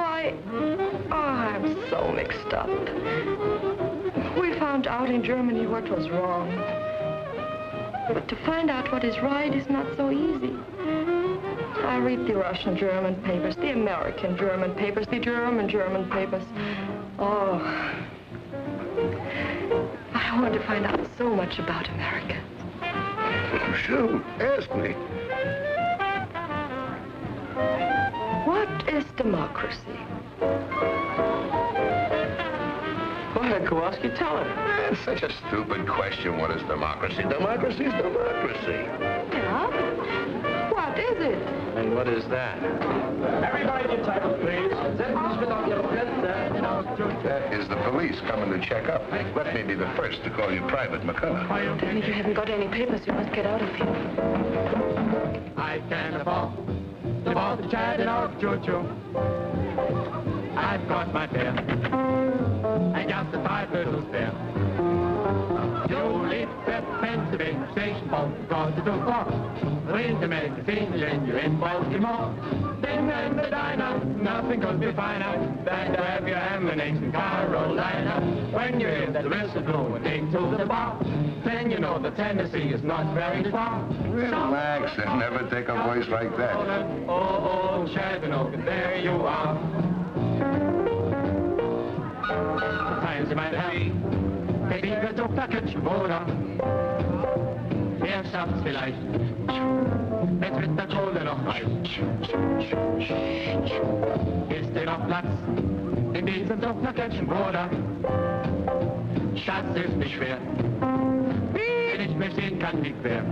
I'm so mixed up. We found out in Germany what was wrong. But to find out what is right is not so easy. I read the Russian German papers, the American German papers, the German papers. Oh, I want to find out so much about America. Shoot, ask me. What is democracy? Go ahead, Kowalski, tell her. That's such a stupid question. What is democracy? Democracy is democracy. Yeah? What is it? And what is that? Everybody get titles, please. That is the police coming to check up. Let me be the first to call you Private McCullough. Danny, you haven't got any papers. You must get out of here. I can afford the chatting of choo-choo. I've got my fare. I got the 5 little spare. You leave that Pennsylvania station phone across the door. Read the magazine and you're in Baltimore. Then in the diner, nothing could be finer than to have your ammunition in Carolina. When you hear that whistle blow and take to the bar, then you know that Tennessee is not very far. Relax and never take a voice like that. Oh, Chattanooga, there you are. Times you might have, der Liebe doch da Kitchenbohrer. Wer schafft's vielleicht? Jetzt wird der Kohle noch reich. Ist dir noch Platz in diesem Dopplerkätzchenbruder? Das ist nicht schwer. Wenn ich mir sehen kann, nicht wer.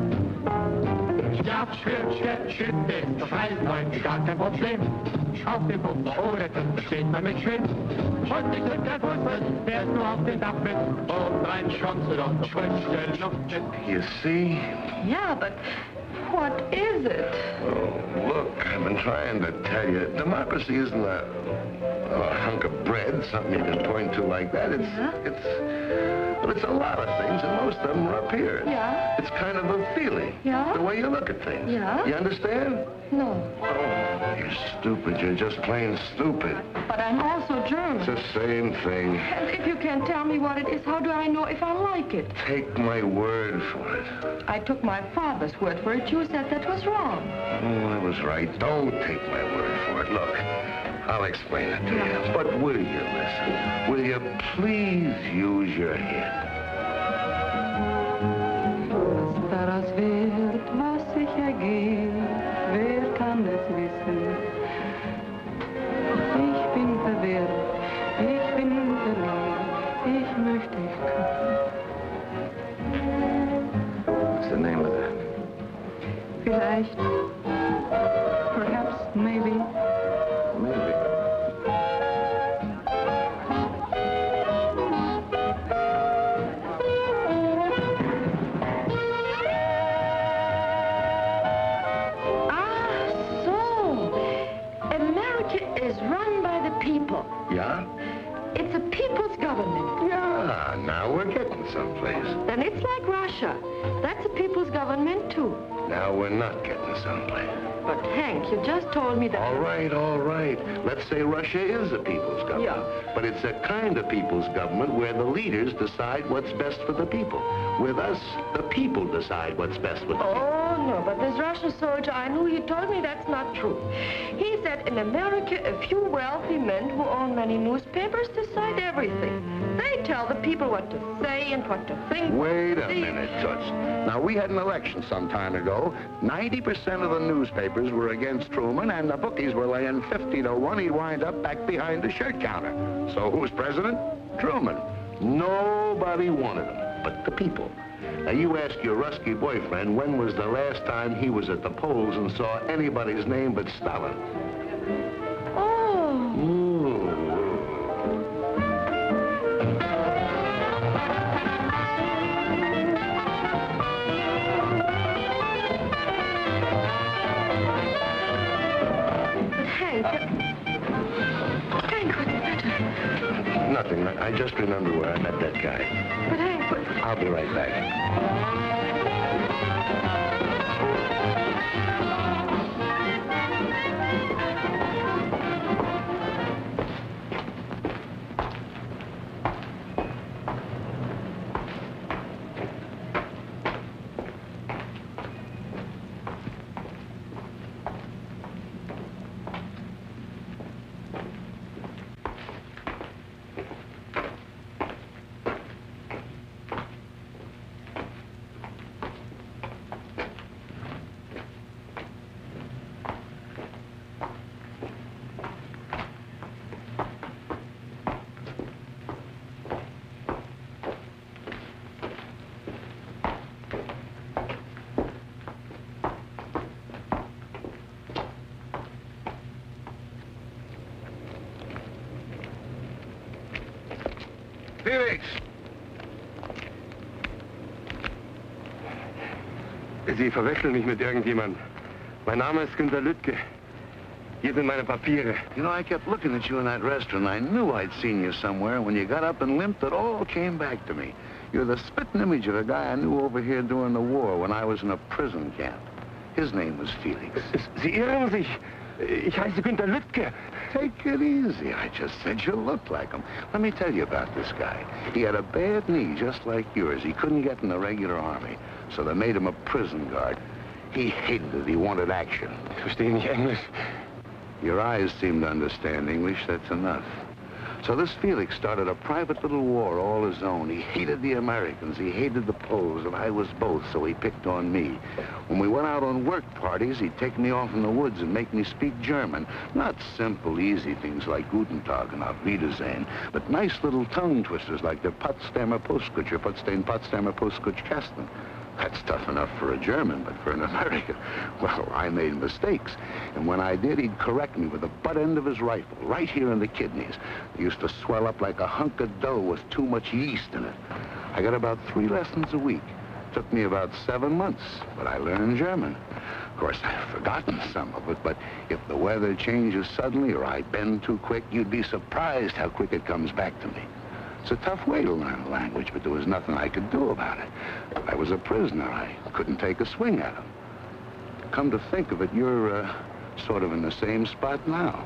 Ja, Schritt ist auf Reisen heute gar kein Problem. Auf dem Pumper oder da steht man mit Schwind. Und ich drück kein Fuß, fährst nur auf den Dach mit. Und rein kommst du doch zur frische Luft mit. You see? Yeah, but what is it? Oh, look, I've been trying to tell you. Democracy isn't a hunk of bread, something you can point to like that. It's a lot of things, and most of them are up here. Yeah? It's kind of a feeling. Yeah? The way you look at things. Yeah? You understand? No. Oh, you're stupid. You're just plain stupid. But I'm also German. It's the same thing. And if you can't tell me what it is, how do I know if I like it? Take my word for it. I took my father's word for it. You said that was wrong. Oh, I was right. Don't take my word for it. Look, I'll explain it to you. But will you listen? Will you please use your head? Was daraus wird, was sich ergeht, wer kann es wissen? Ich bin verwirrt, ich bin verloren, ich möchte What's the name of that? vielleicht, perhaps, maybe. Maybe. a people's government. Yeah, now we're getting someplace. Then it's like Russia. That's a people's government, too. Now we're not getting someplace. But, Hank, you just told me that... All right, all right. Let's say Russia is a people's government. Yeah. But it's a kind of people's government where the leaders decide what's best for the people. With us, the people decide what's best for the people. Oh, no, but this Russian soldier I knew, he told me that's not true. He said in America, a few wealthy men who own many newspapers decide everything. They tell the people what to say and what to think. Wait a minute, Toots. Now, we had an election some time ago. 90% of the newspapers were against Truman, and the bookies were laying 50 to 1 he'd wind up back behind the shirt counter. So who's president? Truman. Nobody wanted him but the people. Now, you ask your Rusky boyfriend when was the last time he was at the polls and saw anybody's name but Stalin. Nothing. I just remember where I met that guy. But Hank, I'll be right back. Felix! Sie verwechseln mich mit irgendjemand. Mein Name ist Günter Lüttke. Hier sind meine Papiere. You know, I kept looking at you in that restaurant. I knew I'd seen you somewhere. When you got up and limped, it all came back to me. You're the spitting image of a guy I knew over here during the war when I was in a prison camp. His name was Felix. Sie irren sich. Ich heiße Günter Lüttke. Take it easy. I just said you looked like him. Let me tell you about this guy. He had a bad knee just like yours. He couldn't get in the regular army, so they made him a prison guard. He hated it. He wanted action. Ich verstehe nicht Englisch. Your eyes seem to understand English. That's enough. So this Felix started a private little war all his own. He hated the Americans. He hated the Poles, and I was both, so he picked on me. When we went out on work parties, he'd take me off in the woods and make me speak German. Not simple, easy things like Guten Tag and Auf Wiedersehen, but nice little tongue twisters like the Potsdamer Postkutscher, or Potsdamer Postkutschkasten. That's tough enough for a German, but for an American, well, I made mistakes. And when I did, he'd correct me with the butt end of his rifle, right here in the kidneys. They used to swell up like a hunk of dough with too much yeast in it. I got about 3 lessons a week. Took me about 7 months, but I learned German. Of course, I've forgotten some of it, but if the weather changes suddenly or I bend too quick, you'd be surprised how quick it comes back to me. It's a tough way to learn a language, but there was nothing I could do about it. I was a prisoner. I couldn't take a swing at him. Come to think of it, you're sort of in the same spot now.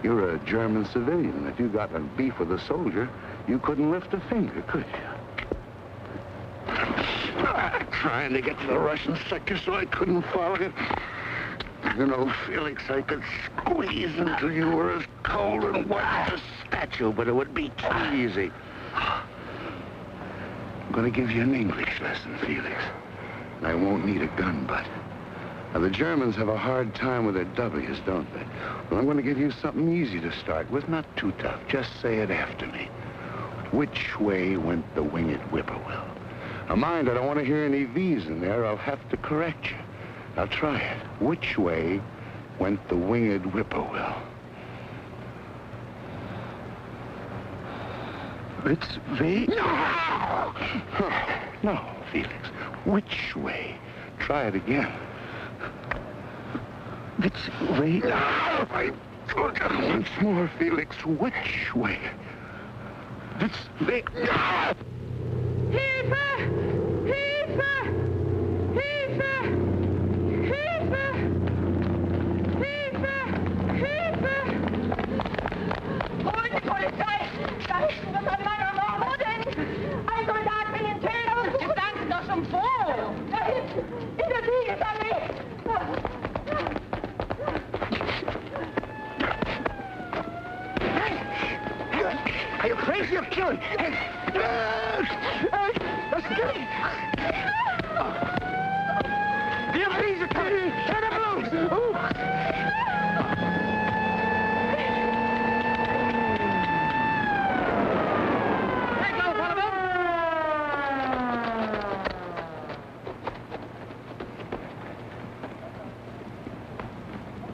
You're a German civilian, and if you got a beef with a soldier, you couldn't lift a finger, could you? Trying to get to the Russian sector so I couldn't follow you. You know, Felix, I could squeeze until you were as cold and white as a statue, but it would be too easy. I'm going to give you an English lesson, Felix. And I won't need a gun butt. Now, the Germans have a hard time with their W's, don't they? Well, I'm going to give you something easy to start with, not too tough. Just say it after me. Which way went the winged whippoorwill? Now, mind, I don't want to hear any V's in there. I'll have to correct you. Now, try it. Which way went the winged whippoorwill? It's V. No! No, Felix. Which way? Try it again. It's V. No! Once more, Felix. Which way? Hol die Polizei! Da hinten wird an meiner Mama denn! Ein Soldat will den Täter und sucht Angst doch schon vor! Da hinten! In der Siegesallee! Are you crazy? You're killing! Let's get him! The police are coming! Turn them loose!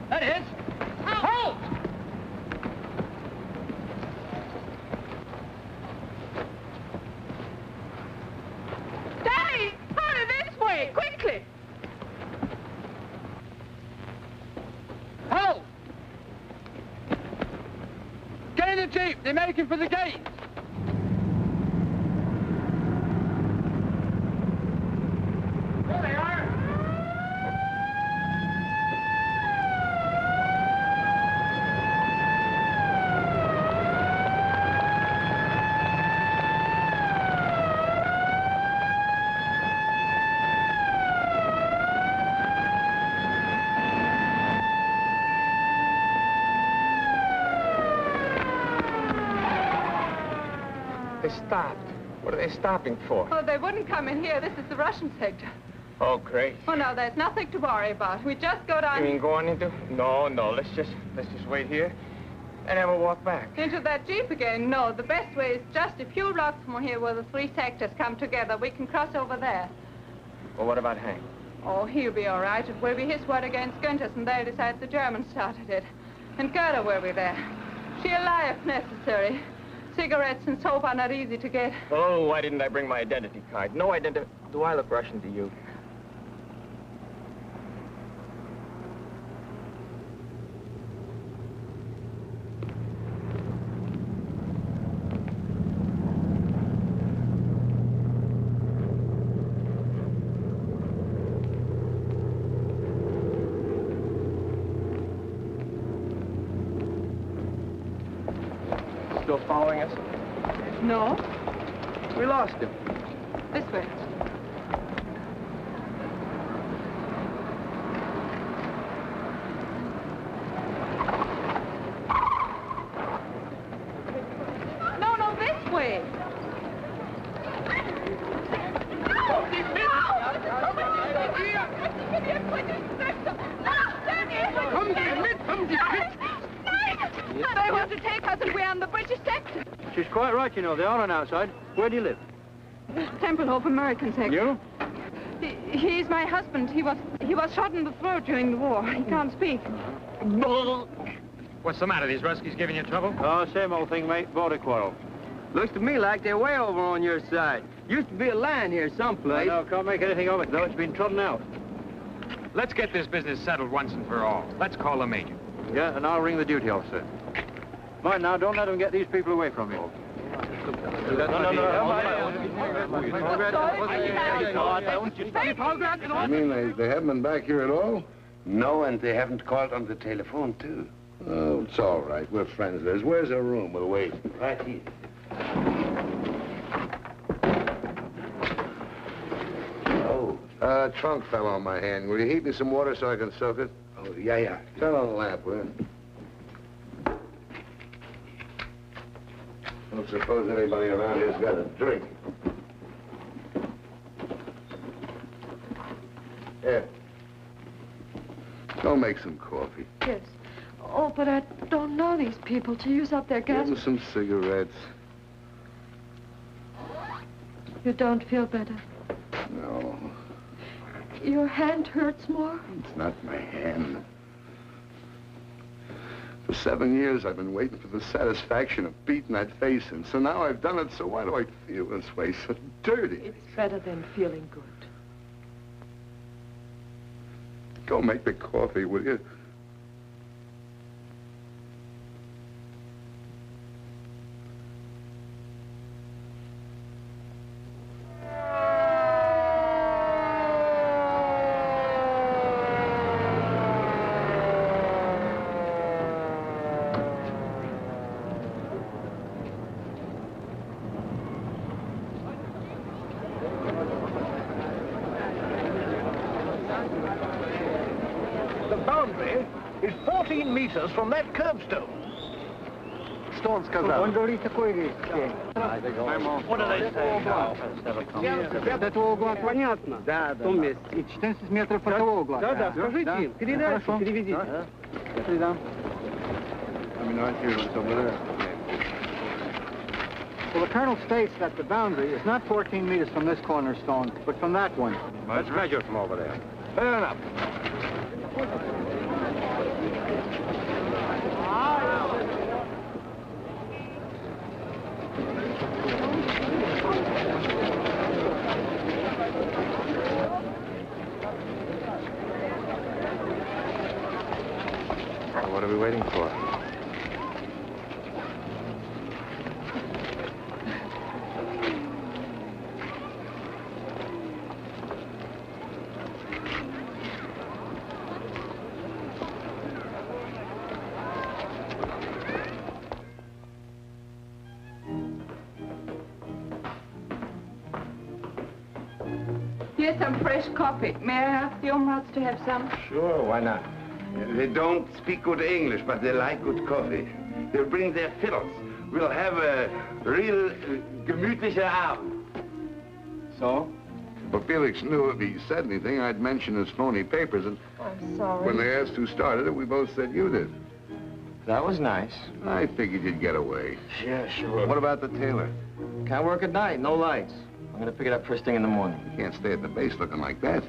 That is! Halt! Daddy! Hurry this way! Quickly! Halt! Get in the jeep! They're making for the gate! There they are! They stopped. What are they stopping for? Oh, they wouldn't come in here. This is the Russian sector. Oh, great. Oh, no, there's nothing to worry about. We just go You down mean going into? No, let's just wait here, and then we'll walk back. into that jeep again. No, the best way is just a few blocks from here where the three sectors come together. We can cross over there. Well, what about Hank? Oh, he'll be all right. It will be his word against Günther's, and they'll decide the Germans started it. And Gerda will be there. She'll lie if necessary. Cigarettes and soap are not easy to get. Oh, why didn't I bring my identity card? No identity. Do I look Russian to you? Still following us? No, We lost him. this way. No, this way. They want to take us and we're on the British sector. She's quite right, you know. They are on our side. Where do you live? Templehof, American sector. You? He's my husband. He was shot in the throat during the war. He can't speak. What's the matter? These Ruskies giving you trouble? Oh, same old thing, mate. Border quarrel. Looks to me like they're way over on your side. Used to be a line here someplace. No, can't make anything of it, though. It's been trodden out. Let's get this business settled once and for all. Let's call the major. Yeah, and I'll ring the duty officer. Mind now, don't let them get these people away from you. You mean they haven't been back here at all? No, and they haven't called on the telephone, too. Oh, it's all right. We're friends, Liz. Where's our room? We'll wait. Right here. Oh. Trunk fell on my hand. Will you heat me some water so I can soak it? Oh, yeah. Turn on the lamp, will you? Don't suppose anybody around here's got a drink. Here. Go make some coffee. Yes. Oh, but I don't know these people to use up their gas. Give them some cigarettes. You don't feel better. No, Your hand hurts more. it's not my hand. For 7 years, I've been waiting for the satisfaction of beating that face in. So now I've done it, so why do I feel this way? So dirty. It's better than feeling good. Go make the coffee, will you? The boundary is 14 meters from that curbstone. Что он сказал? Он говорит такой вещь. What do they say now? От этого угла понятно. Да, В том месте. И 14 метров от того угла. Да, скажите им, передайте, переведите. Я передам. Well, the colonel states that the boundary is not 14 meters from this cornerstone, but from that one. Let's measure from over there. Fair enough. Well, what are we waiting for? Here's some fresh coffee. May I ask the Umrats to have some? Sure, why not? They don't speak good English, but they like good coffee. They'll bring their fiddles. We'll have a real gemütliche Abend. So? Well, Felix knew if he said anything, I'd mention his phony papers, and I'm sorry. when they asked who started it, we both said you did. That was nice. I figured you'd get away. Yeah, sure. What about the tailor? Can't work at night, no lights. I'm gonna pick it up first thing in the morning. You can't stay at the base looking like that.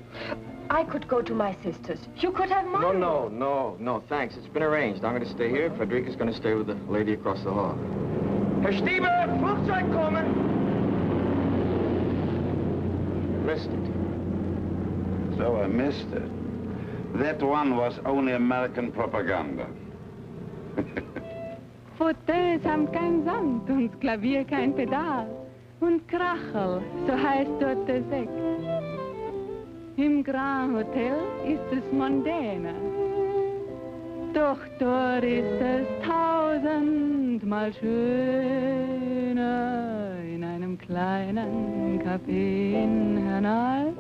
I could go to my sister's. You could have mine. No, thanks. It's been arranged. I'm gonna stay here. Frederica's gonna stay with the lady across the hall. Herr Stieber, Flugzeug kommen! Missed it. So I missed it. That one was only American propaganda. Fauteuils haben kein Sand und Klavier kein Pedal. Und Krachel, so heißt dort der Sekt. Im Grand Hotel ist es mondäner. Doch dort ist es tausendmal schöner. In einem kleinen Café in Hernals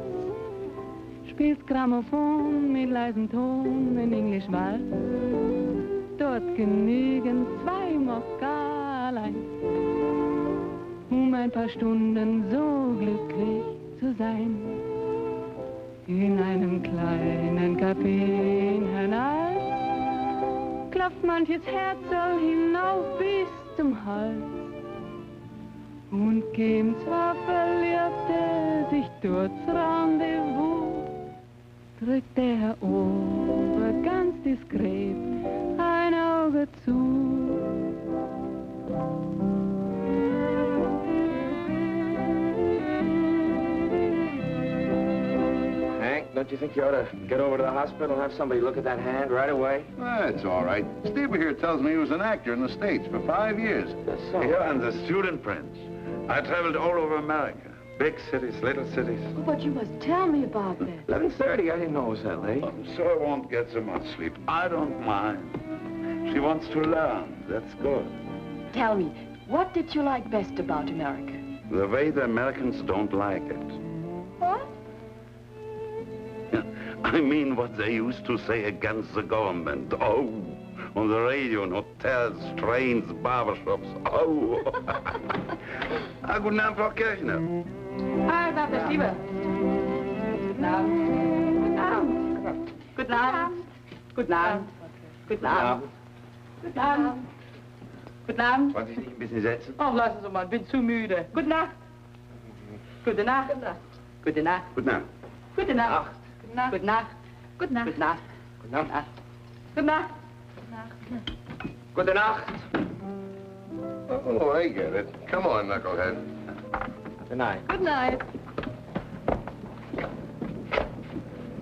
spielt Grammophon mit leisem Ton in Englisch Walz. Dort genügen 2 Moskalein, ein paar Stunden so glücklich zu sein. In einem kleinen Café in Hernals klopft manches Herz soll hinauf bis zum Hals. Und geben zwar Verliebte sich dort's Rendezvous, drückt der Herr Ober ganz diskret ein Auge zu. Don't you think you ought to get over to the hospital and have somebody look at that hand right away? That's all right. Steve here tells me he was an actor in the States for 5 years. That's so. Here I'm the student prince. I traveled all over America. Big cities, little cities. Oh, but you must tell me about that. 11:30. I didn't know it was that late. So I won't get so much sleep. I don't mind. She wants to learn. That's good. Tell me, what did you like best about America? The way the Americans don't like it. What? I mean what they used to say against the government. Oh, on the radio, in hotels, trains, barbershops. Oh. Guten Abend, Frau Kirchner. Hi, Dr. Stieber. Guten Abend. Guten Abend. Guten Abend. Guten Abend. Guten Abend. Guten Abend. Wollen Sie sich ein bisschen setzen? Oh, lassen Sie mal, ich bin zu müde. Gute Nacht. Gute Nacht. Gute Nacht. Gute Nacht. Gute Nacht. Gute Nacht. Gute Nacht. Gute Nacht. Gute Nacht. Gute Nacht. Good Nacht. Oh, I get it. Come on, knucklehead. Good night. Good night.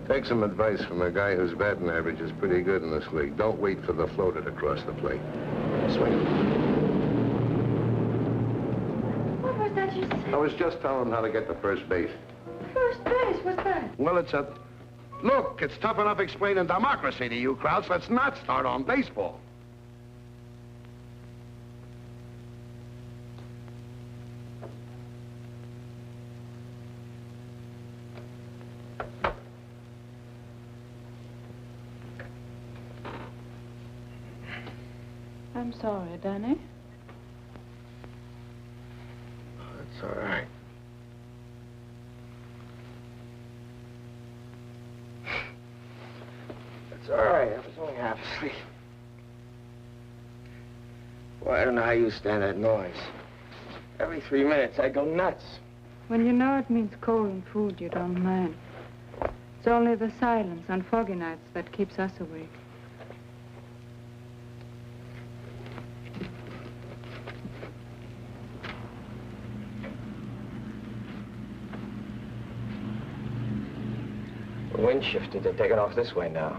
Take some advice from a guy whose batting average is pretty good in this league. Don't wait for the floater to cross the plate. Swing it. What was that you said? I was just telling him how to get to first base. First base, what's that? Well, it's a... Look, it's tough enough explaining democracy to you, Krauts. Let's not start on baseball. I'm sorry, Danny. That's all right. That's all right. I was only half asleep. Well, I don't know how you stand that noise. Every 3 minutes, I go nuts. When you know it means coal and food, you don't mind. It's only the silence on foggy nights that keeps us awake. The wind shifted. They're taking off this way now.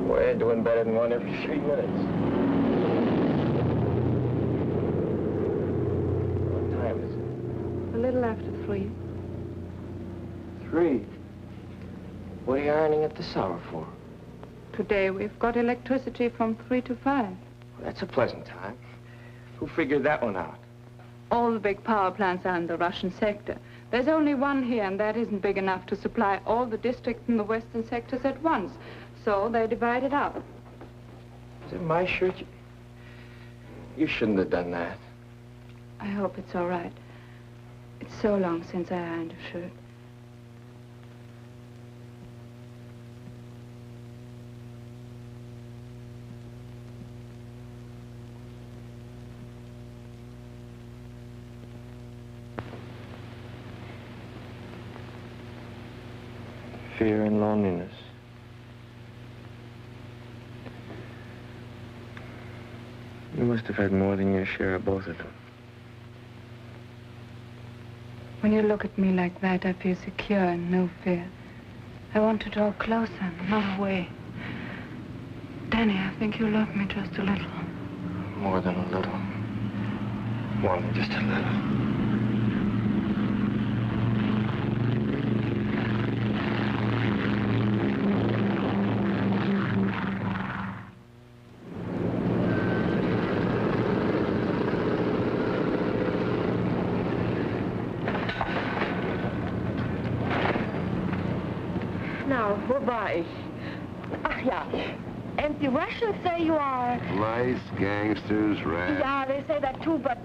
We're doing better than one every 3 minutes. What time is it? A little after 3. 3. What are you ironing at this hour for? Today we've got electricity from 3 to 5. Well, that's a pleasant time. Who figured that one out? All the big power plants are in the Russian sector. There's only one here, and that isn't big enough to supply all the districts in the western sectors at once. So they divide it up. Is it my shirt? You shouldn't have done that. I hope it's all right. It's so long since I ironed a shirt. Fear and loneliness. You must have had more than your share of both of them. When you look at me like that, I feel secure and no fear. I want to draw closer, not away. Danny, I think you love me just a little. More than a little. More than just a little. Now, wo war ich? Ach ja, and the Russians say you are... Lice, gangsters, rats. Yeah, they say that too, but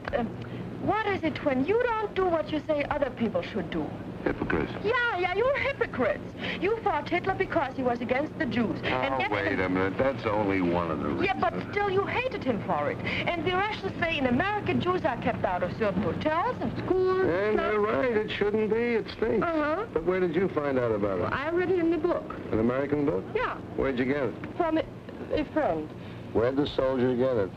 what is it when you don't do what you say other people should do? Hypocrites. Yeah, you're hypocrites. You fought Hitler because he was against the Jews. Oh, wait a minute. That's only one of the reasons. Yeah, but still you hated him for it. And the Russians say in America, Jews are kept out of certain hotels and schools. And they're right. It shouldn't be. It stinks. Uh-huh. But where did you find out about it? Well, I read it in the book. An American book? Yeah. Where'd you get it? From a friend. Where'd the soldier get it?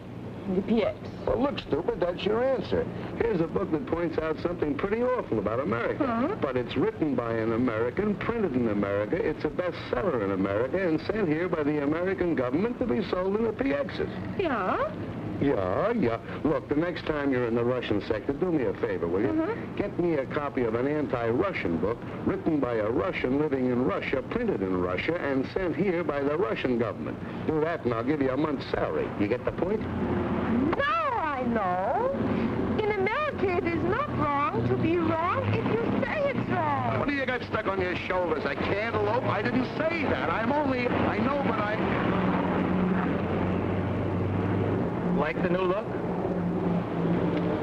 The PX. Well, look, stupid, that's your answer. Here's a book that points out something pretty awful about America. Uh-huh. But it's written by an American, printed in America, it's a bestseller in America, and sent here by the American government to be sold in the PXs. Yeah? Yeah. Look, the next time you're in the Russian sector, do me a favor, will you? Mm-hmm. Get me a copy of an anti-Russian book written by a Russian living in Russia, printed in Russia, and sent here by the Russian government. Do that, and I'll give you a month's salary. You get the point? Now I know. In America, it is not wrong to be wrong if you say it's wrong. What do you got stuck on your shoulders? A cantaloupe? I didn't say that. I know, but I... Like the new look?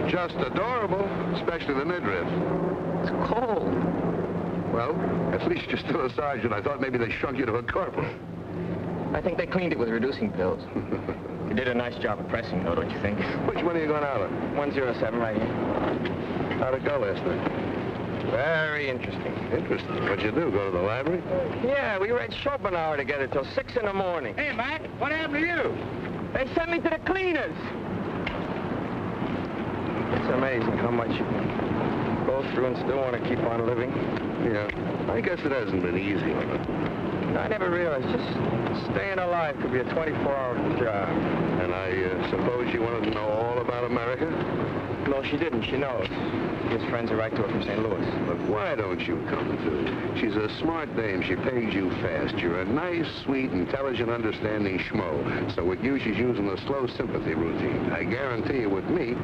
Just adorable, especially the midriff. It's cold. Well, at least you're still a sergeant. I thought maybe they shrunk you to a corporal. I think they cleaned it with reducing pills. You did a nice job of pressing, though, don't you think? Which one are you going out on? 107 right here. How'd it go last night? Very interesting. Interesting. What'd you do, go to the library? Yeah, we read Schopenhauer together till 6 in the morning. Hey, Mac, what happened to you? They sent me to the cleaners. It's amazing how much you can go through and still want to keep on living. Yeah, I guess it hasn't been easy on it. I never realized just staying alive could be a 24-hour job. And I suppose you wanted to know all about America? No, she didn't. She knows. She has friends who write to her from St. Louis. Look, why don't you come to? She's a smart dame. She pays you fast. You're a nice, sweet, intelligent, understanding schmo. So with you, she's using a slow sympathy routine. I guarantee you with me,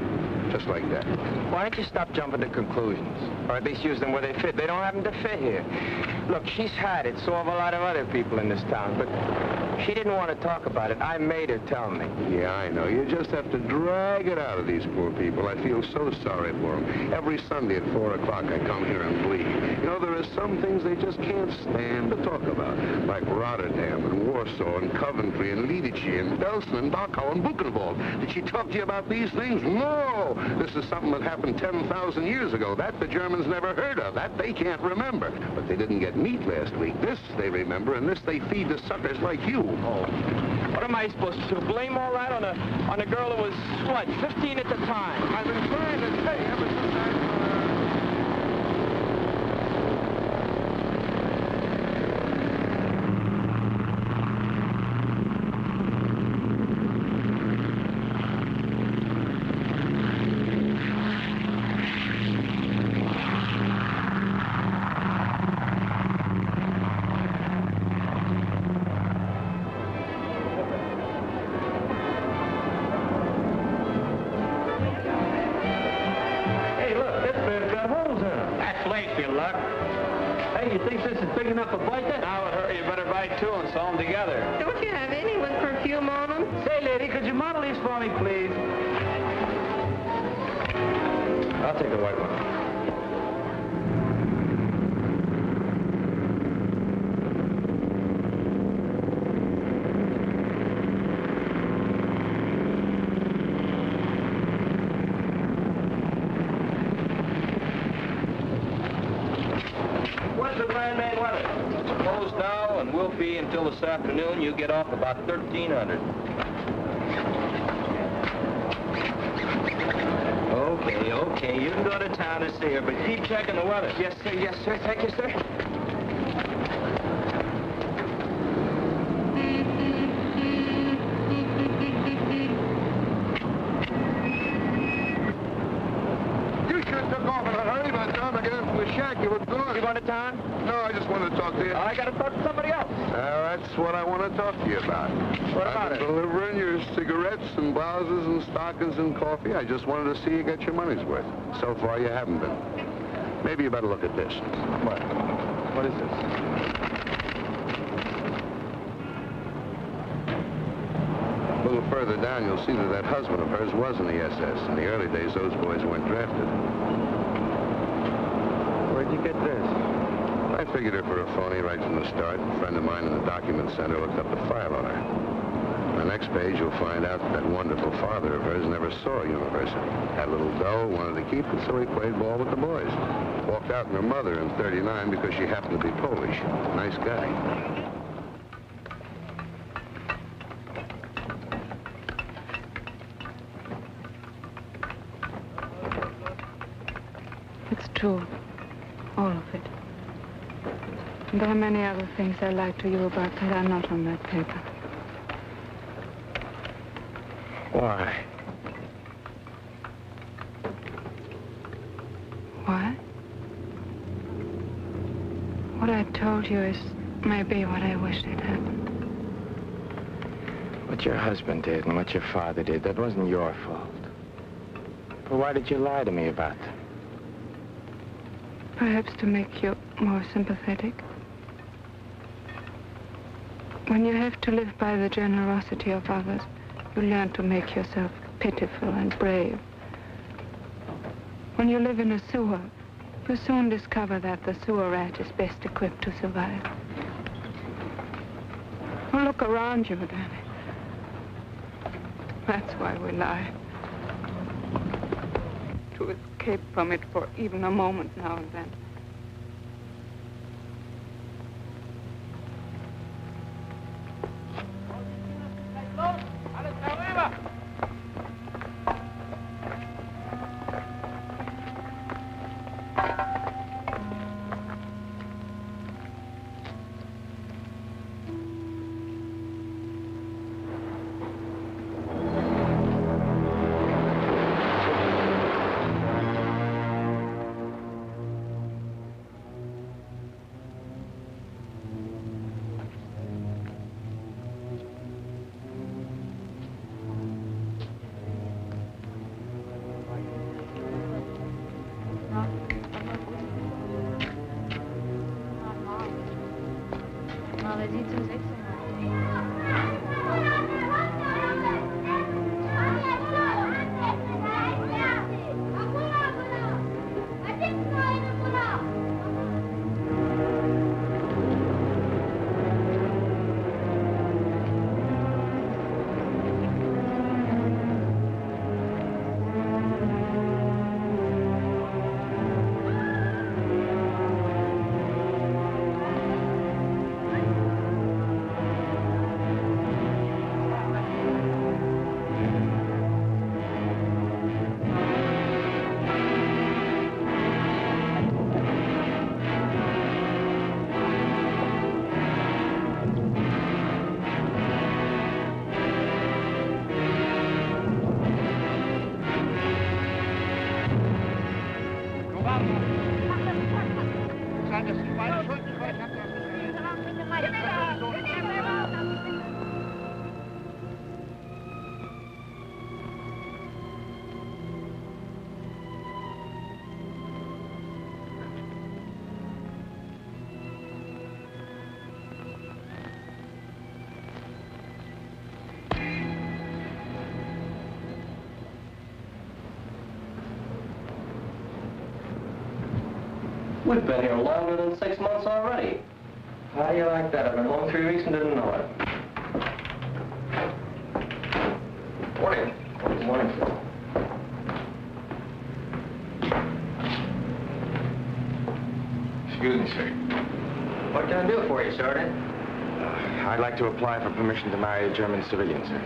just like that. Why don't you stop jumping to conclusions? Or at least use them where they fit. They don't happen to fit here. Look, she's had it. So have a lot of other people in this town. But she didn't want to talk about it. I made her tell me. Yeah, I know. You just have to drag it out of these poor people. I feel so sorry for them. Every Sunday at 4 o'clock, I come here and bleed. You know, there are some things they just can't stand to talk about, like Rotterdam and Warsaw and Coventry and Lidice and Belsen and Dachau and Buchenwald. Did she talk to you about these things? No! This is something that happened 10,000 years ago. That the Germans never heard of. That they can't remember. But they didn't get meat last week. This they remember, and this they feed to suckers like you. Oh. What am I supposed to do? Blame all that on a girl who was, what, 15 at the time? I've been trying to tell you ever since Don't you have any with perfume on them? Say, lady, could you model these for me, please? I'll take the white one. When's the Grand Main weather? It's closed now and will be until this afternoon. You get off about 1300. Okay, you can go to town to see her, but keep checking the weather. Yes, sir, thank you, sir. You should have took off in a hurry. By the time I get into the shack, you look good. You going to town? No, I just wanted to talk to you. I got to talk to somebody else. That's what I want to talk to you about. What about I've been delivering your cigarettes and blouses and stockings and coffee. I just wanted to see you get your money's worth. So far, you haven't been. Maybe you better look at this. What? What is this? A little further down, you'll see that husband of hers was in the SS. In the early days, those boys weren't drafted. Where'd you get this? I figured her for a phony right from the start. A friend of mine in the document center looked up the file on her. On the next page, you'll find out that wonderful father of hers never saw a university. Had a little dough, wanted to keep it, so he played ball with the boys. Walked out on her mother in '39 because she happened to be Polish. Nice guy. It's true. All of it. And there are many other things I lied to you about that are not on that paper. Why? Why? What I told you is maybe what I wished had happened. What your husband did and what your father did, that wasn't your fault. But why did you lie to me about them? Perhaps to make you more sympathetic. When you have to live by the generosity of others, you learn to make yourself pitiful and brave. When you live in a sewer, you soon discover that the sewer rat is best equipped to survive. Well, look around you, Danny. That's why we lie. To escape from it for even a moment now and then. We've been here longer than 6 months already. How do you like that? I've been home 3 weeks and didn't know it. Morning. Good morning, sir. Excuse me, sir. What can I do for you, Sergeant? I'd like to apply for permission to marry a German civilian, sir.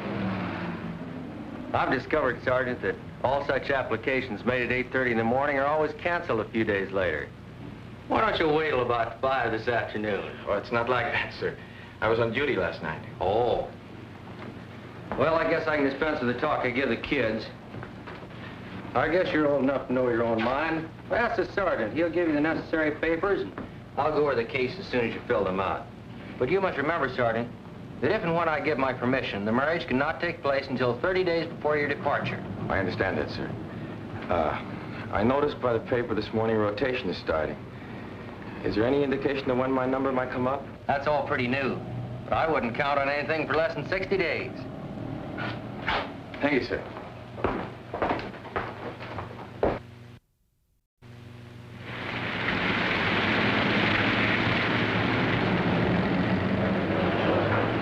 I've discovered, Sergeant, that all such applications made at 8:30 in the morning are always canceled a few days later. Why don't you wait till about 5 this afternoon? Well, it's not like that, sir. I was on duty last night. Oh. Well, I guess I can dispense with the talk I give the kids. I guess you're old enough to know your own mind. Well, ask the sergeant. He'll give you the necessary papers, and I'll go over the case as soon as you fill them out. But you must remember, Sergeant, that if and when I give my permission, the marriage cannot take place until 30 days before your departure. I understand that, sir. I noticed by the paper this morning rotation is starting. Is there any indication of when my number might come up? That's all pretty new. But I wouldn't count on anything for less than 60 days. Thank you, sir.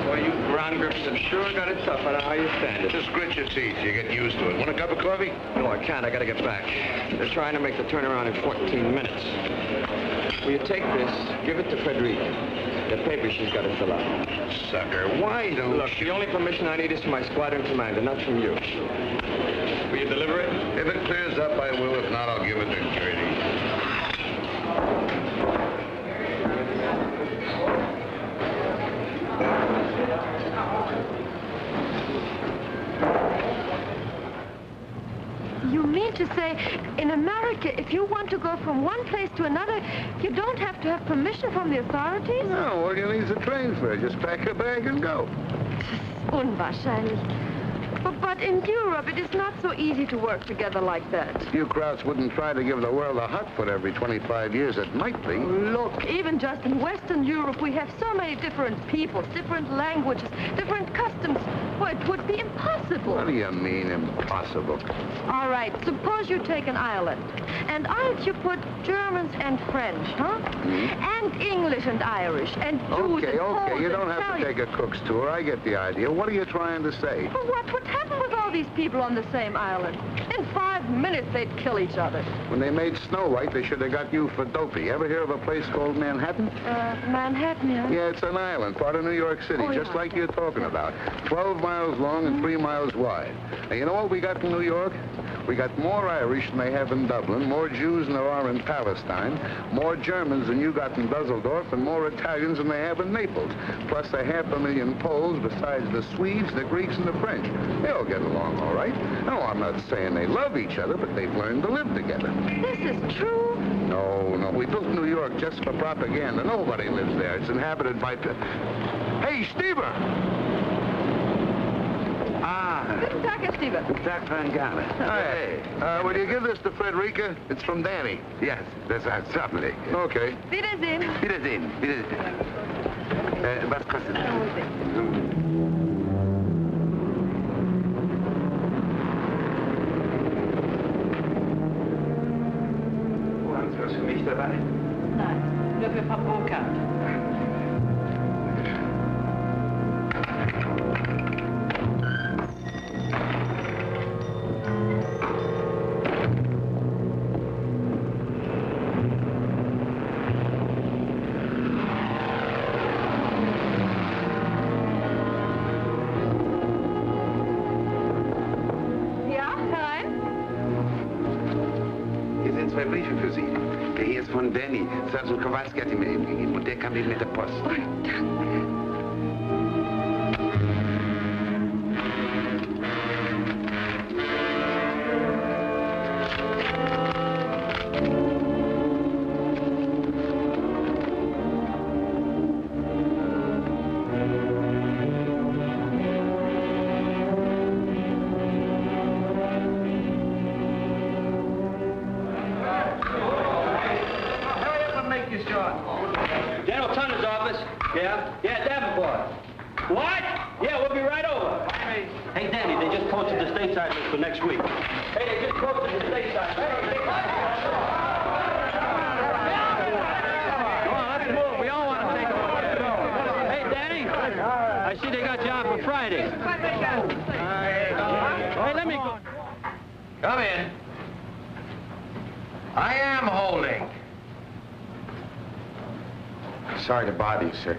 Well, you ground grips have sure got it tough. I know how you stand it. Just grit your teeth. You get used to it. Want a cup of coffee? No, I can't. I gotta get back. They're trying to make the turnaround in 14 minutes. Will you take this, give it to Frederica. The paper she's got to fill out. Sucker, why don't Look, the only permission I need is from my squadron commander, not from you. Will you deliver it? If it clears up, I will. If not, I'll give it to Gertie. You mean to say, in America, if you want to go from one place to another, you don't have to have permission from the authorities? No, all you need is a train fare. Just pack your bag and go. Unwahrscheinlich. But in Europe, it is not so easy to work together like that. You Krauts wouldn't try to give the world a hot foot every 25 years. It might be. Look, even just in Western Europe, we have so many different peoples, different languages, different customs. Well, it would be impossible. What do you mean, impossible? All right, suppose you take an island. And on it you put Germans and French, huh? And English and Irish, and Jews and Poles Okay, you don't and have to take a cook's tour. I get the idea. What are you trying to say? Well, what would happen with all these people on the same island? In 5 minutes, they'd kill each other. When they made Snow White, they should have got you for dopey. Ever hear of a place called Manhattan? Manhattan, yeah? Yeah, it's an island, part of New York City, just like you're talking about. 12 miles long and 3 miles wide. And you know what we got in New York? We got more Irish than they have in Dublin, more Jews than there are in Palestine, more Germans than you got in Dusseldorf, and more Italians than they have in Naples. Plus 500,000 Poles besides the Swedes, the Greeks, and the French. They all get along all right. No, I'm not saying they love each other, but they've learned to live together. This is true? No. We built New York just for propaganda. Nobody lives there. It's inhabited by... Hey, Stever! Guten Tag, Herr Stever. Guten Tag, Van Gala. Hey, will you give this to Frederica? It's from Danny. Yes, that's certainly. Okay. Wiedersehen. Wiedersehen. Was kostet das? Haben Sie was für mich dabei? Nein, nur für Frau Burkhardt. Zwei Briefe für Sie. Der hier ist von Danny. Sergeant Kowalski hat ihn mir eben gegeben. Und der kam eben mit der Post. Oh, danke. General Tunder's office. Yeah, Davenport. What? Yeah, we'll be right over. Hey, Danny, they just posted the stateside list for next week. Hey, they just posted the stateside list. I see they got you on for Friday. All right, let me go. Come in. I am holding. Sorry to bother you, sir.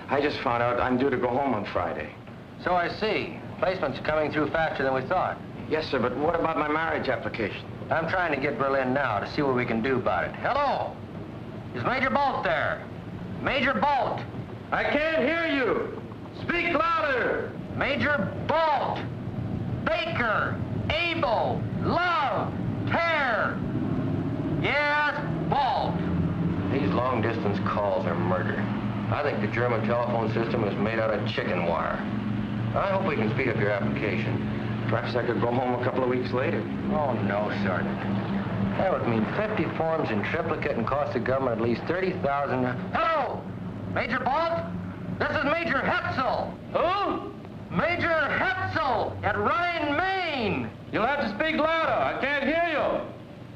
I just found out I'm due to go home on Friday. So I see. Placement's coming through faster than we thought. Yes, sir, but what about my marriage application? I'm trying to get Berlin now to see what we can do about it. Hello? Is Major Bolt there? Major Bolt! I can't hear you. Speak louder. Major Bolt! Baker! Abel! Love! Tear! Yes, Bolt! These long-distance calls are murder. I think the German telephone system is made out of chicken wire. I hope we can speed up your application. Perhaps I could go home a couple of weeks later. Oh, no, Sergeant. That would mean 50 forms in triplicate and cost the government at least $30,000. Hello! Major Bolt? This is Major Hetzel. Who? Major Hetzel at Rhine, Maine. You'll have to speak louder. I can't hear you.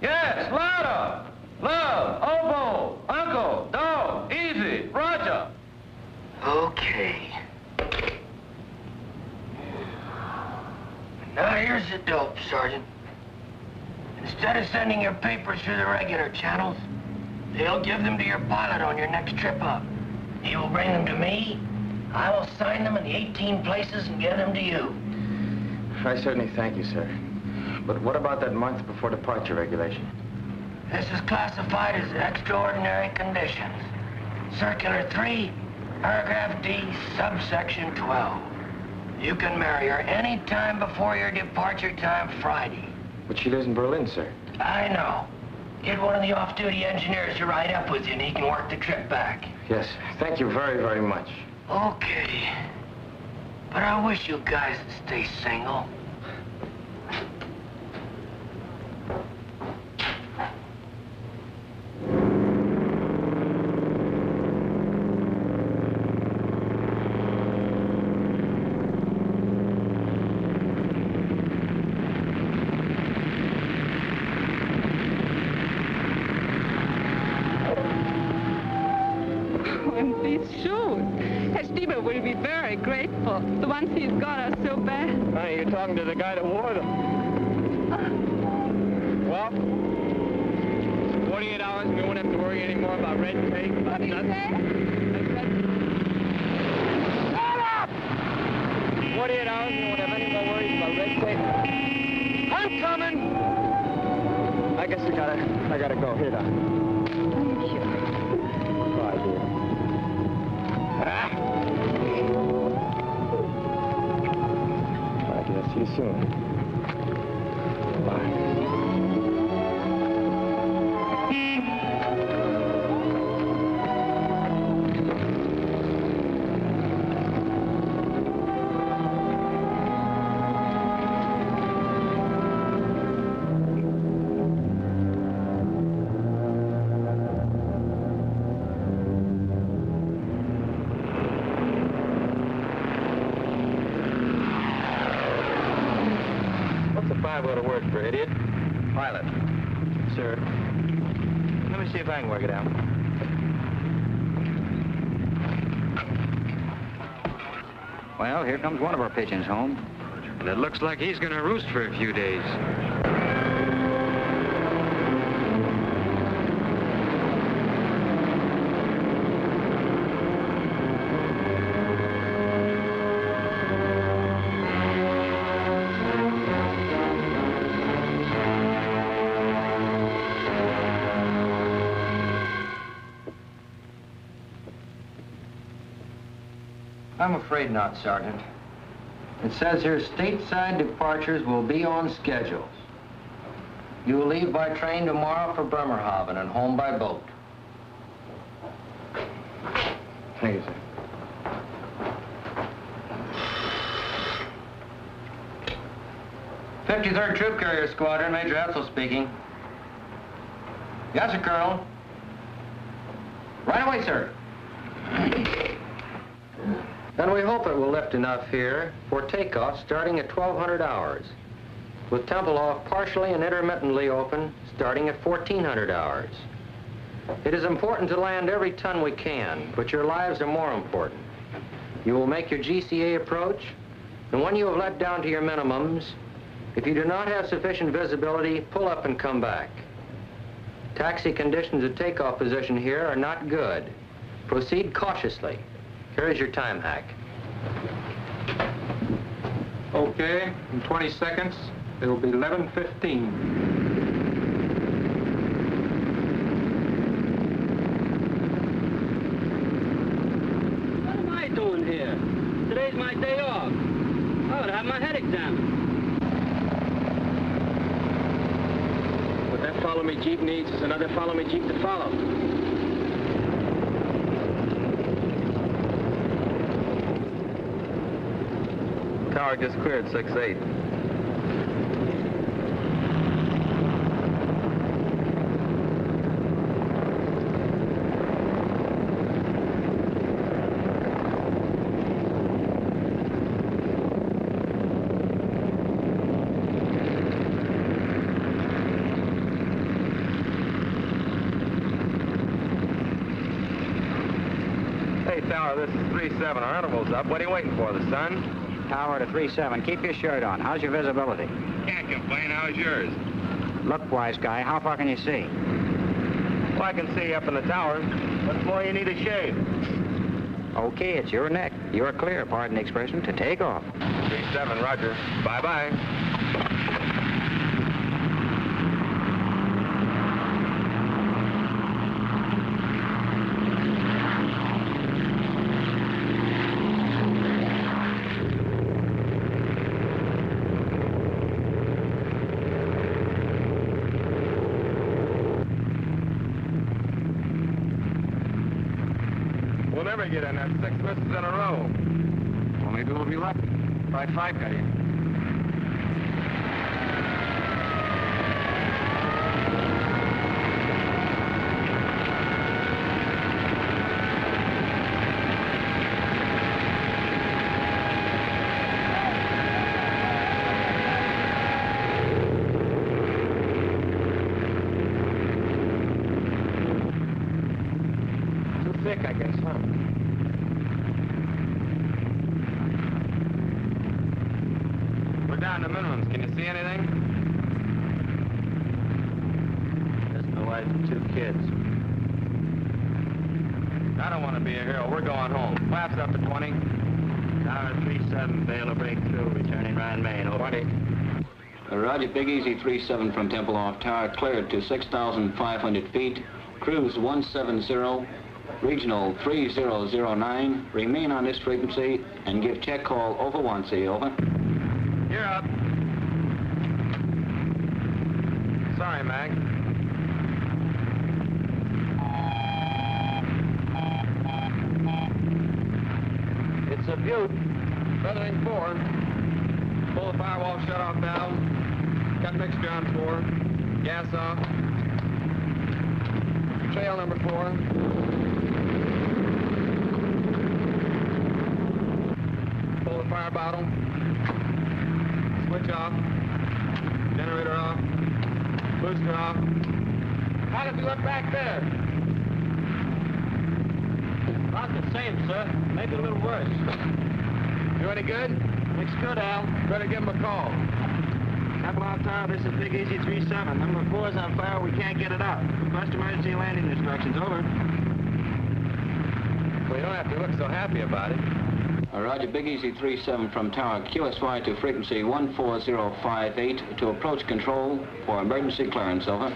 Yes, louder. Love, oboe, uncle, dog, easy, Roger. Okay. Now here's the dope, Sergeant. Instead of sending your papers through the regular channels, they'll give them to your pilot on your next trip up. He will bring them to me. I will sign them in the 18 places and give them to you. I certainly thank you, sir. But what about that month before departure regulation? This is classified as extraordinary conditions. Circular 3, paragraph D, subsection 12. You can marry her any time before your departure time Friday. But she lives in Berlin, sir. I know. Get one of the off-duty engineers to ride up with you and he can work the trip back. Yes, thank you very, very much. Okay. But I wish you guys would stay single. Will be very grateful. The ones he's got are so bad. Honey, you're talking to the guy that wore them. Well, 48 hours and we won't have to worry anymore about red tape, about nothing. Shut up! 48 hours and we won't have any more worries about red tape. I'm coming! I guess I gotta go. Here, Doc. Bye, dear. See you soon. Bye. Go to work for idiot. Pilot. Sir. Let me see if I can work it out. Well, here comes one of our pigeons home. And it looks like he's going to roost for a few days. I'm afraid not, Sergeant. It says here stateside departures will be on schedules. You will leave by train tomorrow for Bremerhaven and home by boat. Thank you, sir. '53rd Troop Carrier Squadron, Major Hetzel speaking. Yes, sir, Colonel. Right away, sir. And we hope it will lift enough here for takeoff starting at 1200 hours, with Tempelhof partially and intermittently open starting at 1400 hours. It is important to land every ton we can, but your lives are more important. You will make your GCA approach, and when you have let down to your minimums, if you do not have sufficient visibility, pull up and come back. Taxi conditions at takeoff position here are not good. Proceed cautiously. Here is your time hack. Okay, in 20 seconds, it'll be 11:15. What am I doing here? Today's my day off. I would have my head examined. What that follow-me Jeep needs is another follow-me Jeep to follow. Tower just cleared 6-8. Hey, Tower, this is 3-7. Our interval's up. What are you waiting for, the sun? Tower to 3-7. Keep your shirt on. How's your visibility? Can't complain. How's yours? Look, wise guy, how far can you see? Well, I can see up in the tower. What's more, you need a shave. Okay, it's your neck. You're clear, pardon the expression, to take off. 3-7, roger. Bye-bye. We'll never get in that 6 misses in a row. Well, maybe we'll be lucky. Try 5 cutting. Too thick, I guess, huh? We're down to minimums. Can you see anything? That's my wife and 2 kids. I don't want to be a hero. We're going home. Flaps up to 20. Tower 3-7, fail to break through, returning Ryan Main, over. 20. Roger, Big Easy 3-7 from Temple off tower, cleared to 6,500 feet, cruise 170, regional 3009, remain on this frequency, and give check call over 1C, over. You're up. Sorry, Mag. It's a Butte. Feathering 4. Pull the firewall shut-off valve. Cut mixture on 4. Gas off. Trail number 4. Pull the fire bottle. Switch off. Generator off. Booster off. How does he look back there? About the same, sir. Maybe a little worse. You any good? Looks good, Al. Better give him a call. Temple off tower, this is Big Easy 3-7. Number 4 is on fire. We can't get it up. Request emergency landing instructions, over. Well, you don't have to look so happy about it. Roger, Big Easy 3-7 from tower, QSY to frequency 14058 to approach control for emergency clearance, over.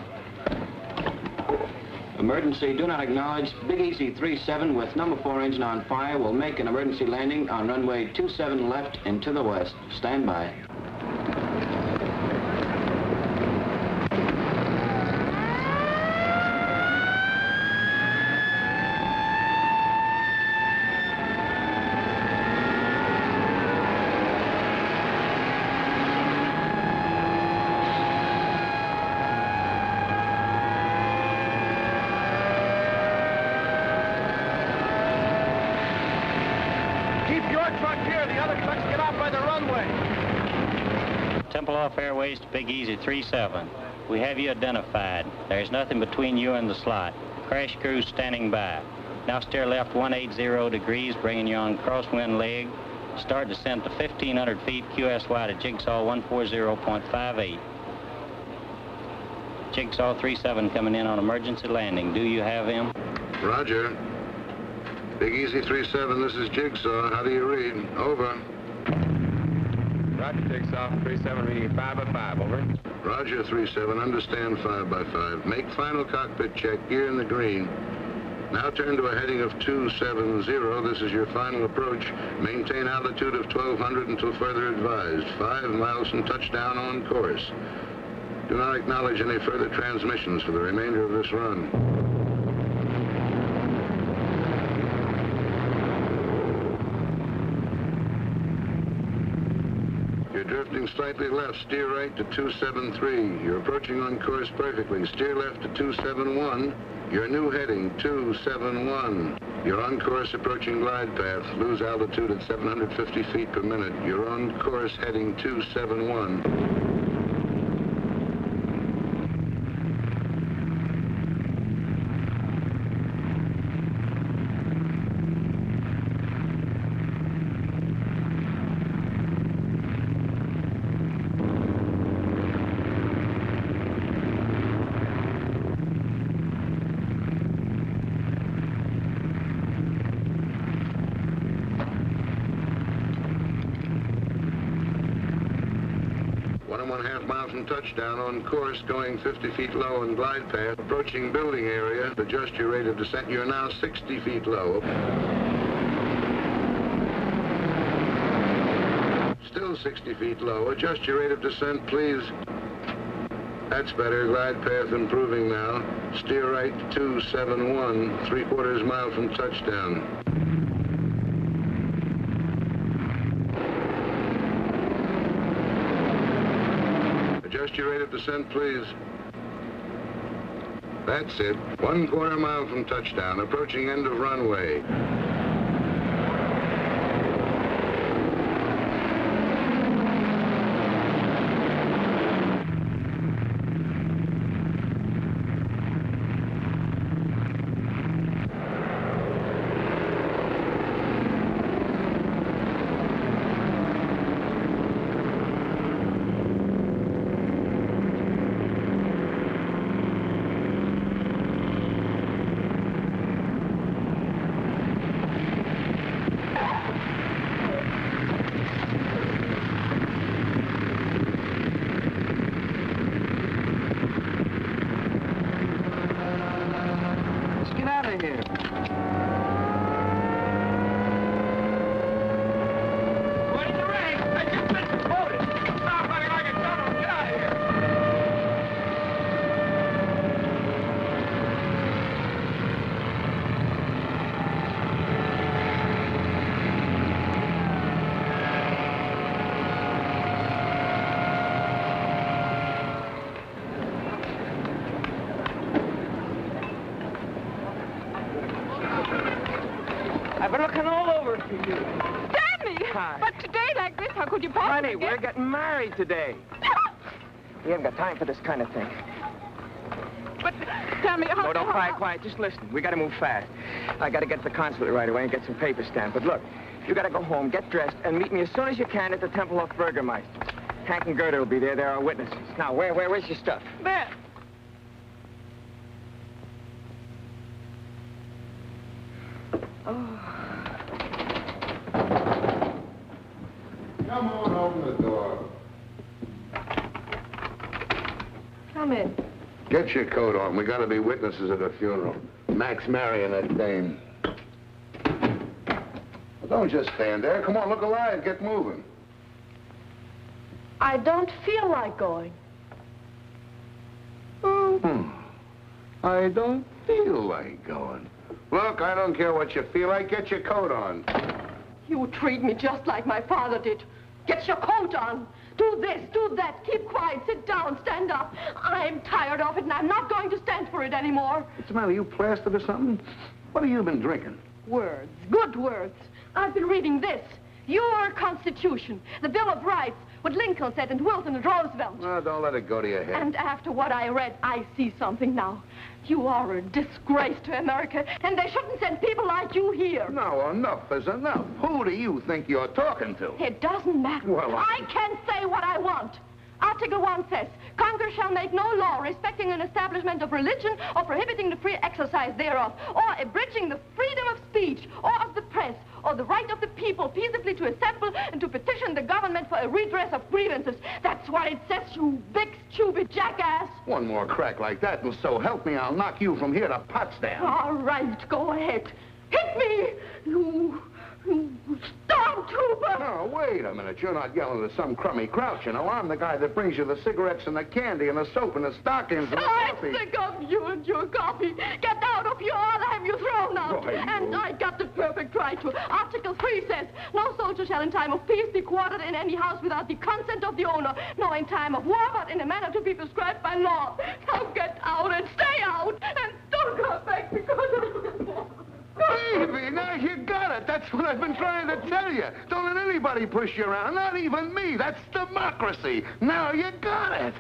Emergency, do not acknowledge. Big Easy 3-7 with number 4 engine on fire will make an emergency landing on runway 27 left and to the west. Stand by. Temple Airways to Big Easy 3-7. We have you identified. There's nothing between you and the slot. Crash crew standing by. Now steer left 180 degrees, bringing you on crosswind leg. Start descent to 1,500 feet, QSY to Jigsaw 140.58. Jigsaw 37 coming in on emergency landing. Do you have him? Roger. Big Easy 37, this is Jigsaw. How do you read? Over. Roger, Jigsaw. 37 reading 5 by 5, over. Roger, 37. Understand 5 by 5. Make final cockpit check. Gear in the green. Now turn to a heading of 270. This is your final approach. Maintain altitude of 1,200 until further advised. 5 miles from touchdown on course. Do not acknowledge any further transmissions for the remainder of this run. You're drifting slightly left. Steer right to 273. You're approaching on course perfectly. Steer left to 271. Your new heading, 271. You're on course approaching glide path. Lose altitude at 750 feet per minute. You're on course heading 271. Touchdown on course, going 50 feet low on glide path. Approaching building area. Adjust your rate of descent. You're now 60 feet low. Still 60 feet low. Adjust your rate of descent, please. That's better. Glide path improving now. Steer right 271, 3/4 mile from touchdown. Adjust your rate of descent, please. That's it. 1/4 mile from touchdown. Approaching end of runway. I've been looking all over for you. Stanley! Hi. But today like this, how could you possibly Honey, we're getting married today. We haven't got time for this kind of thing. But, Stanley, how... No, don't cry, quiet. Just listen. We got to move fast. I got to get to the consulate right away and get some papers stamped. But look, you got to go home, get dressed, and meet me as soon as you can at the Temple of Burgermeister. Hank and Gerda will be there. They're our witnesses. Now, where's your stuff? There. Oh. Come on, open the door. Come in. Get your coat on. We gotta be witnesses at a funeral. Mac's marrying that dame. Well, don't just stand there. Come on, look alive. Get moving. I don't feel like going. I don't feel like going. Look, I don't care what you feel like. Get your coat on. You treat me just like my father did. Get your coat on. Do this, do that. Keep quiet. Sit down. Stand up. I'm tired of it, and I'm not going to stand for it anymore. What's the matter? You plastered or something? What have you been drinking? Words. Good words. I've been reading this. Your Constitution, the Bill of Rights, what Lincoln said and Wilson and Roosevelt. No, don't let it go to your head. And after what I read, I see something now. You are a disgrace to America, and they shouldn't send people like you here. No, enough is enough. Who do you think you're talking to? It doesn't matter. Well, I can say what I want. Article 1 says, Congress shall make no law respecting an establishment of religion or prohibiting the free exercise thereof, or abridging the freedom of speech or of the press, or the right of the people peaceably to assemble and to petition the government for a redress of grievances. That's what it says, you big, stupid jackass. One more crack like that, and so help me, I'll knock you from here to Potsdam. All right, go ahead. Hit me, you stormtrooper! No, wait a minute. You're not yelling at some crummy grouch, you know. I'm the guy that brings you the cigarettes and the candy and the soap and the stockings and the coffee. I'm sick of you and your coffee. Get out of here, I'll have you thrown out. Why, and I got the perfect right to. Article 3 says, no soldier shall in time of peace be quartered in any house without the consent of the owner, nor in time of war, but in a manner to be prescribed by law. Now get out and stay out, and don't come back because of the war. Baby, now you got it. That's what I've been trying to tell you. Don't let anybody push you around, not even me. That's democracy. Now you got it.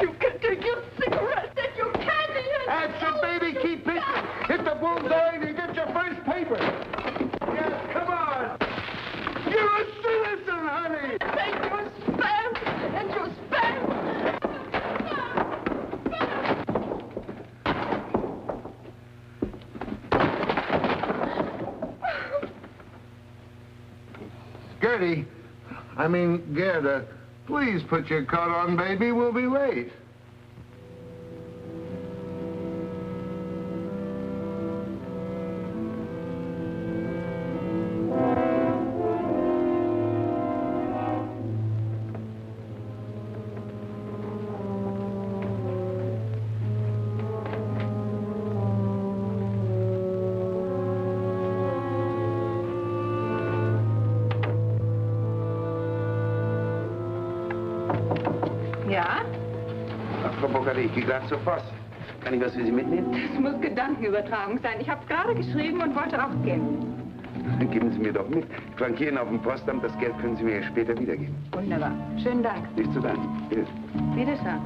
You can take your cigarettes and your candy and... That's it, baby. Keep pitching. Hit the bullseye and you get your first paper. Yes, come on. You're a citizen, honey. Take your spam and your spam. Gertie, Gerda, please put your coat on, baby. We'll be late. Ja? Frau Boccari, ich gehe gleich zur Post. Kann ich was für Sie mitnehmen? Das muss Gedankenübertragung sein. Ich habe gerade geschrieben und wollte auch gehen. Dann geben Sie mir doch mit. Flankieren auf dem Postamt, das Geld können Sie mir später wiedergeben. Wunderbar. Schönen Dank. Nicht zu danken. Wiedersehen.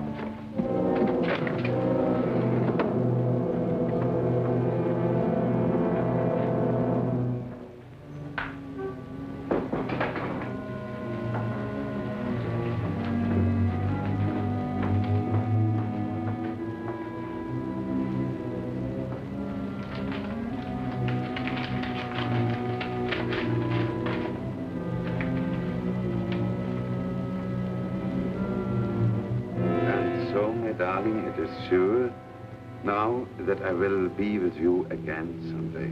Darling, it is sure now that I will be with you again someday.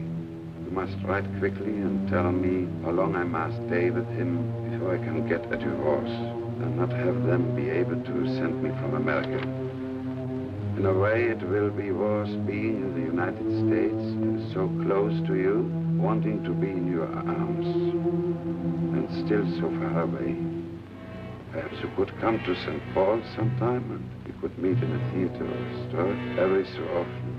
You must write quickly and tell me how long I must stay with him before I can get a divorce and not have them be able to send me from America. In a way, it will be worse being in the United States, so close to you, wanting to be in your arms, and still so far away. Perhaps you could come to St. Paul sometime and we could meet in a theater or store every so often.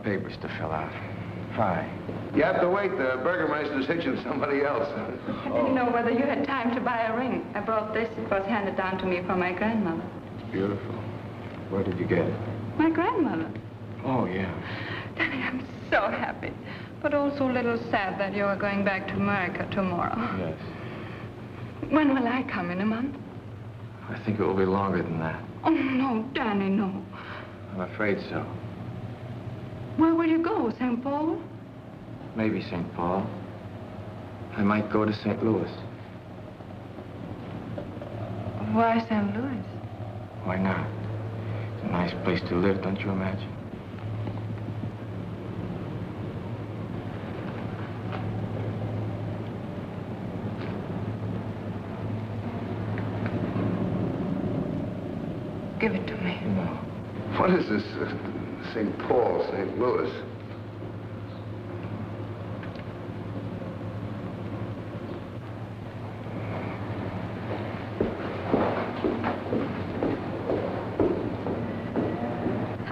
Papers to fill out. Fine. You have to wait. The burgermeister's hitching somebody else. I didn't know whether you had time to buy a ring. I brought this. It was handed down to me from my grandmother. Beautiful. Where did you get it? My grandmother. Oh, yeah. Danny, I'm so happy. But also a little sad that you are going back to America tomorrow. Yes. When will I come? In a month? I think it will be longer than that. Oh, no, Danny, no. I'm afraid so. Where will you go? St. Paul? Maybe St. Paul. I might go to St. Louis. Why St. Louis? Why not? It's a nice place to live, don't you imagine? Give it to me. What is this, St. Paul, St. Louis?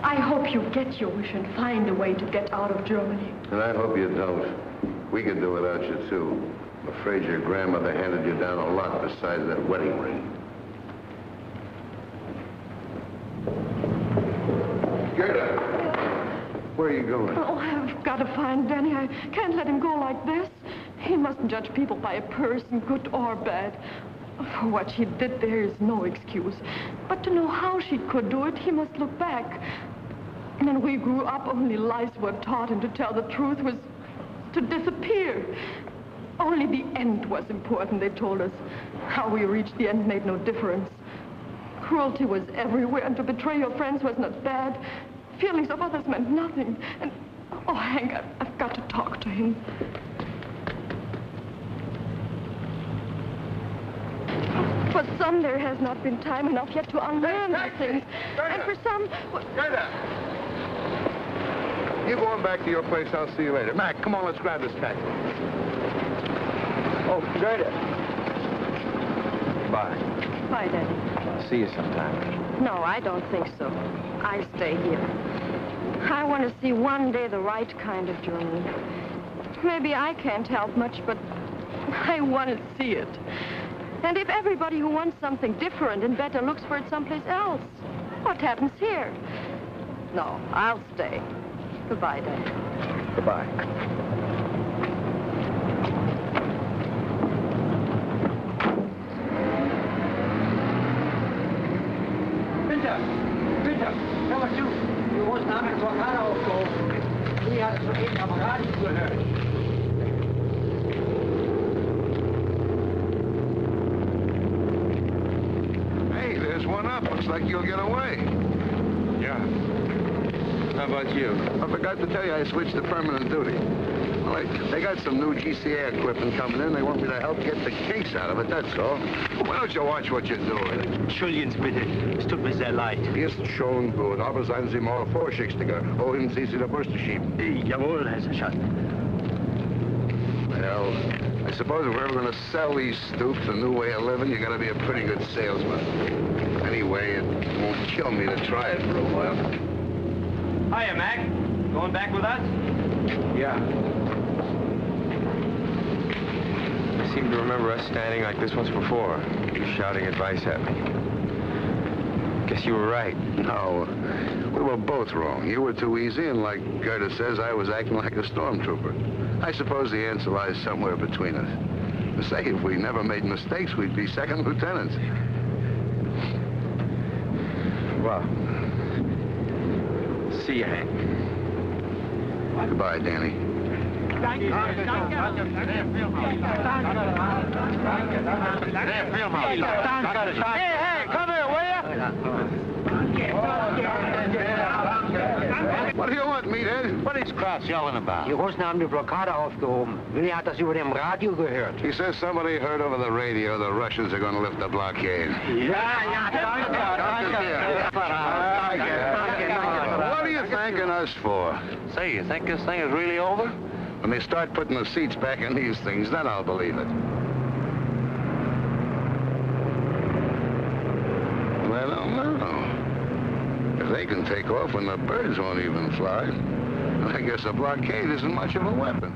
I hope you get your wish and find a way to get out of Germany. And I hope you don't. We could do without you, too. I'm afraid your grandmother handed you down a lot besides that wedding ring. Gerda! Where are you going? Oh, I've got to find Danny. I can't let him go like this. He mustn't judge people by a person, good or bad. For what she did, there is no excuse. But to know how she could do it, he must look back. And when we grew up, only lies were taught, and to tell the truth was to disappear. Only the end was important, they told us. How we reached the end made no difference. Cruelty was everywhere, and to betray your friends was not bad. Feelings of others meant nothing. And, oh, Hank, I've got to talk to him. For some, there has not been time enough yet to unlearn these things. And for some... Gerda! You going back to your place, I'll see you later. Mac, come on, let's grab this taxi. Oh, Gerda. Bye. Bye, Daddy. I'll see you sometime. No, I don't think so. I'll stay here. I want to see one day the right kind of Germany. Maybe I can't help much, but I want to see it. And if everybody who wants something different and better looks for it someplace else, what happens here? No, I'll stay. Goodbye, Dad. Goodbye. Bitte, hör mal zu. Wir mussten eine Blockade aufgehoben. Die hat es soeben am Radio gehört. Hey, there's one up. Looks like you'll get away. Yeah. How about you? I forgot to tell you I switched to permanent duty. Well, they got some new GCA equipment coming in. They want me to help get the kinks out of it, that's all. Why don't you watch what you're doing? Entschuldigen Sie bitte. Es tut mir sehr leid. Ist schon gut, aber seien Sie mal vorsichtiger. Wohin Sie die Brüste schieben? Jawohl, Herr Sergeant. Well, I suppose if we're ever going to sell these stoops a new way of living, you got to be a pretty good salesman. Anyway, it won't kill me to try it for a while. Hiya, Mac. Going back with us? Yeah. I seem to remember us standing like this once before, you shouting advice at me. Guess you were right. No, we were both wrong. You were too easy, and like Gerda says, I was acting like a stormtrooper. I suppose the answer lies somewhere between us. Say, if we never made mistakes, we'd be second lieutenants. Well, see you, Hank. Goodbye, Danny. Hey, come here, will you? What do you want, meathead? What is Kraus yelling about? Die Russen haben die Blockade aufgehoben. Willi hat das über dem Radio gehört. He says somebody heard over the radio the Russians are going to lift the blockade. What are you thanking us for? Say, you think this thing is really over? When they start putting the seats back in these things, then I'll believe it. I don't know. If they can take off when the birds won't even fly, I guess a blockade isn't much of a weapon.